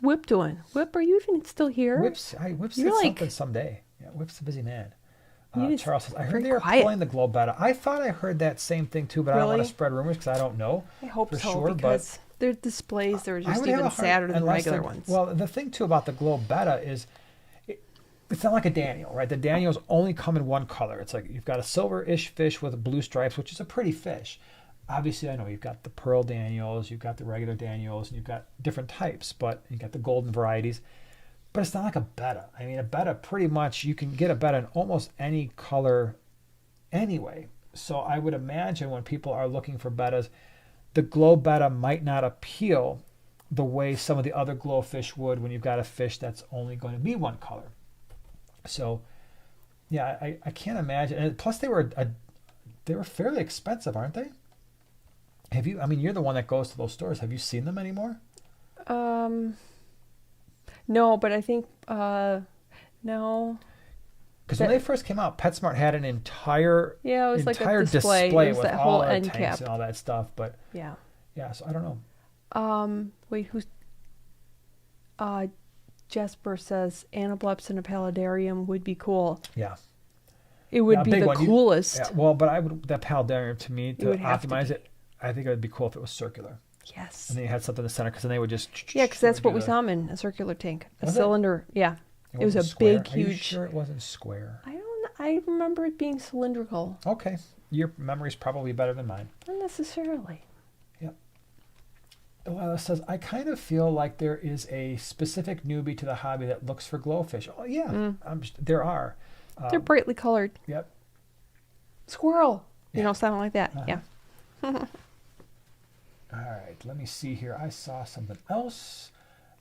Whip doing? Whip, are you even still here? Whip's You're hit something someday. Yeah, Whip's a busy man. Charles says, I heard they were quiet. pulling the glow Betta. I thought I heard that same thing too, but I don't want to spread rumors because I don't know. I hope for so, sure, because their displays are just even sadder than regular ones. Well, the thing too about the glow Betta is it's not like a Daniel, right? The Daniels only come in one color. It's like you've got a silver-ish fish with blue stripes, which is a pretty fish. Obviously, I know you've got the pearl Daniels, you've got the regular Daniels, and you've got different types, but you've got the golden varieties. But it's not like a Betta. I mean, a Betta, pretty much, you can get a Betta in almost any color anyway. So I would imagine when people are looking for Bettas, the glow Betta might not appeal the way some of the other glowfish would when you've got a fish that's only going to be one color. So, yeah, I can't imagine. And plus, they were fairly expensive, aren't they? Have you? I mean, you're the one that goes to those stores. Have you seen them anymore? No, but I think no. Because when they first came out, PetSmart had an entire it was entire like a display. display It was with that all whole our end tanks cap and all that stuff. But yeah. So I don't know. Wait, who's? Jesper says anableps in a paludarium would be cool. Yeah. It would be the coolest. Well, but that paludarium to me, to optimize it, I think it would be cool if it was circular. Yes. And then you had something in the center, because then they would just... Yeah, because that's what we saw them in, a circular tank. A cylinder. Yeah. It was a big, huge... Are you sure it wasn't square? I remember it being cylindrical. Okay. Your memory's probably better than mine. Not necessarily. Yep. Delilah says, I kind of feel like there is a specific newbie to the hobby that looks for glowfish. Oh, yeah. There are. They're brightly colored. Yep. Squirrel. Something like that. Yeah. All right, let me see here. I saw something else.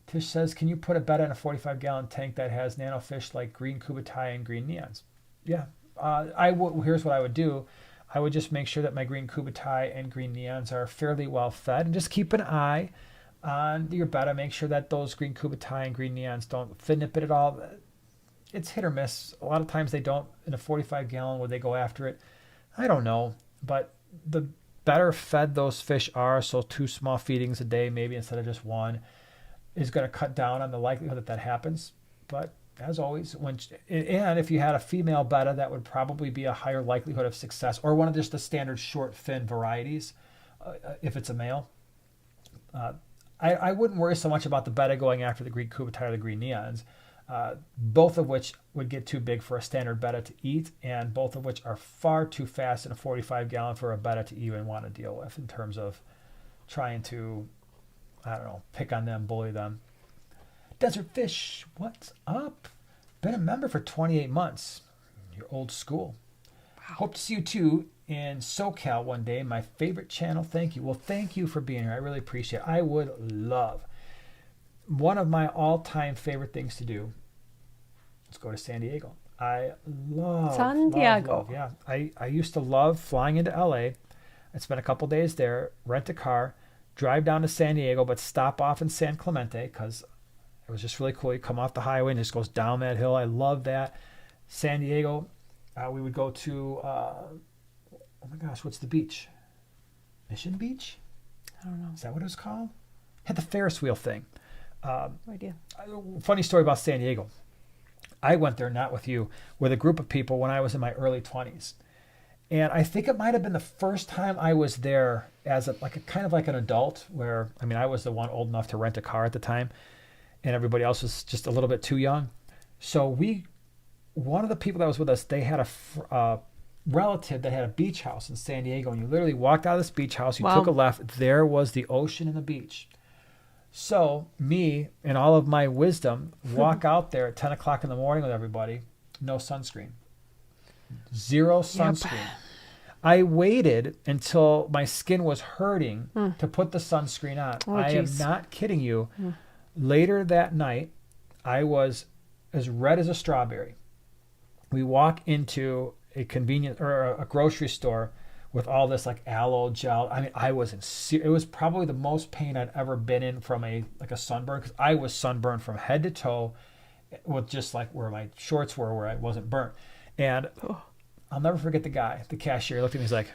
Tish says, can you put a Betta in a 45-gallon tank that has nanofish like green cubitai and green neons? Yeah. Here's what I would do. I would just make sure that my green cubitai and green neons are fairly well fed, and just keep an eye on your Betta. Make sure that those green cubitai and green neons don't nip it at all. It's hit or miss. A lot of times they don't. In a 45-gallon, would they go after it? I don't know. But the better fed those fish are, so 2 small feedings a day, maybe instead of just 1, is going to cut down on the likelihood that happens. But as always, and if you had a female Betta, that would probably be a higher likelihood of success, or one of just the standard short fin varieties, if it's a male. I wouldn't worry so much about the Betta going after the green cubitai or the green neons, both of which would get too big for a standard Betta to eat, and both of which are far too fast in a 45-gallon for a Betta to even want to deal with in terms of trying to, pick on them, bully them. Desert Fish, what's up? Been a member for 28 months. You're old school. Wow. Hope to see you too in SoCal one day. My favorite channel. Thank you. Well, thank you for being here. I really appreciate it. I would love. One of my all-time favorite things to do. Let's go to San Diego. I love San Diego. Love. Yeah, I used to love flying into LA. I'd spend a couple days there, rent a car, drive down to San Diego, but stop off in San Clemente because it was just really cool. You come off the highway and it just goes down that hill. I love that. San Diego, we would go to, oh my gosh, what's the beach? Mission Beach? I don't know. Is that what it was called? Had the Ferris wheel thing. No idea. Funny story about San Diego. I went there, not with you, with a group of people when I was in my early 20s. And I think it might have been the first time I was there as kind of like an adult, where, I was the one old enough to rent a car at the time, and everybody else was just a little bit too young. So one of the people that was with us, they had a relative that had a beach house in San Diego, and you literally walked out of this beach house, you Wow. took a left, there was the ocean and the beach. So me, in all of my wisdom, walk out there at 10 o'clock in the morning with everybody, no sunscreen. Zero sunscreen. I waited until my skin was hurting to put the sunscreen on. Oh, I am geez. not kidding you. Later that night, I was as red as a strawberry. We walk into a convenience or a grocery store with all this like aloe gel. I mean, I was it was probably the most pain I'd ever been in from a sunburn, because I was sunburned from head to toe with just like where my shorts were, where I wasn't burnt. And I'll never forget the guy, the cashier, looked at me, he's like,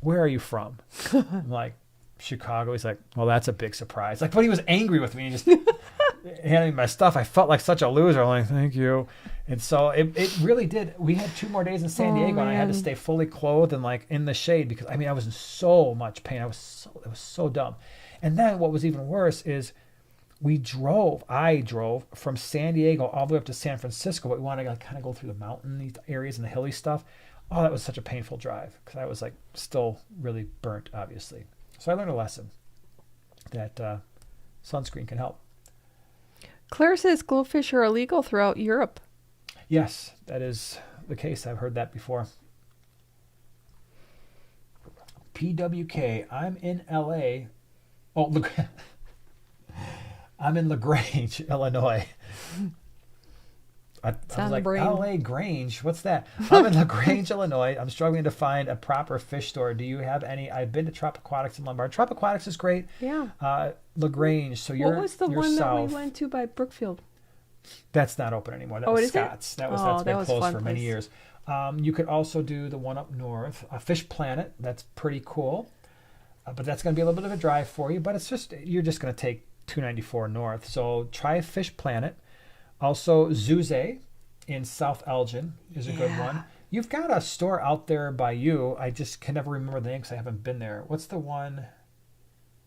"Where are you from?" I'm like, "Chicago." He's like, "Well, that's a big surprise." Like, but he was angry with me and just handing me my stuff. I felt like such a loser. I'm like, "Thank you." And so it really did. We had 2 more days in San Diego, and I had to stay fully clothed and like in the shade, because I mean, I was in so much pain. It was so dumb. And then what was even worse is I drove from San Diego all the way up to San Francisco, but we wanted to like, kind of go through the mountain areas and the hilly stuff. Oh, that was such a painful drive, because I was like still really burnt, obviously. So I learned a lesson that sunscreen can help. Claire says glowfish are illegal throughout Europe. Yes, that is the case. I've heard that before. PWK, I'm in LA. Oh, look. I'm in LaGrange, Illinois. I was like, LA Grange, what's that? I'm in LaGrange, Illinois. I'm struggling to find a proper fish store. Do you have any? I've been to Aquatics in Lombard. Aquatics is great. Yeah. LaGrange, so you're What was the one south. that we went to by Brookfield? That's not open anymore. That was Scott's. That's been closed for many years. You could also do the one up north, Fish Planet. That's pretty cool. But that's going to be a little bit of a drive for you. But you're just going to take 294 north. So try Fish Planet. Also, Zuze in South Elgin is a good one. You've got a store out there by you. I just can never remember the name because I haven't been there. What's the one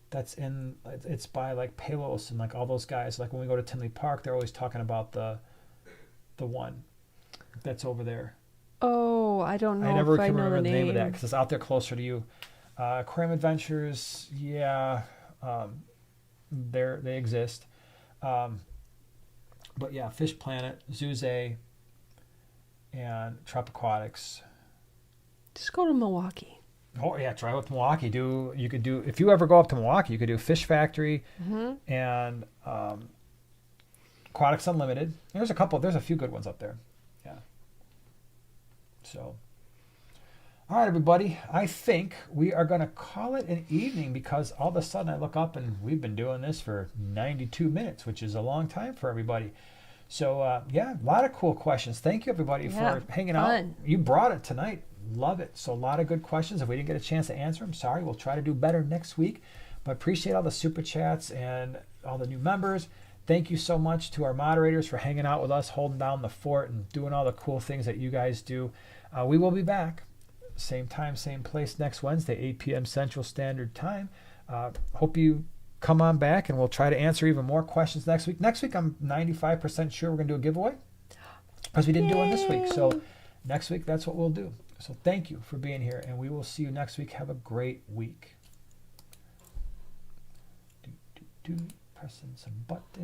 that's in? It's by like Palos and like all those guys. Like when we go to Tinley Park, they're always talking about the one that's over there. Oh, I don't know. I never can know remember the name of that name. because it's out there closer to you. Aquarium Adventures, yeah, they exist. But yeah, Fish Planet, Zuze, and Aquatics. Just go to Milwaukee. Oh yeah, try with Milwaukee. If you ever go up to Milwaukee, you could do Fish Factory and Aquatics Unlimited. There's a few good ones up there. Yeah. So, all right, everybody. I think we are going to call it an evening because all of a sudden I look up and we've been doing this for 92 minutes, which is a long time for everybody. So, yeah, a lot of cool questions. Thank you, everybody, for hanging out. You brought it tonight. Love it. So a lot of good questions. If we didn't get a chance to answer them, sorry. We'll try to do better next week. But appreciate all the super chats and all the new members. Thank you so much to our moderators for hanging out with us, holding down the fort, and doing all the cool things that you guys do. We will be back. Same time, same place next Wednesday, 8 p.m. Central Standard Time. Hope you come on back, and we'll try to answer even more questions next week. Next week, I'm 95% sure we're going to do a giveaway because we didn't do one this week. So next week, that's what we'll do. So thank you for being here, and we will see you next week. Have a great week. Pressing some buttons.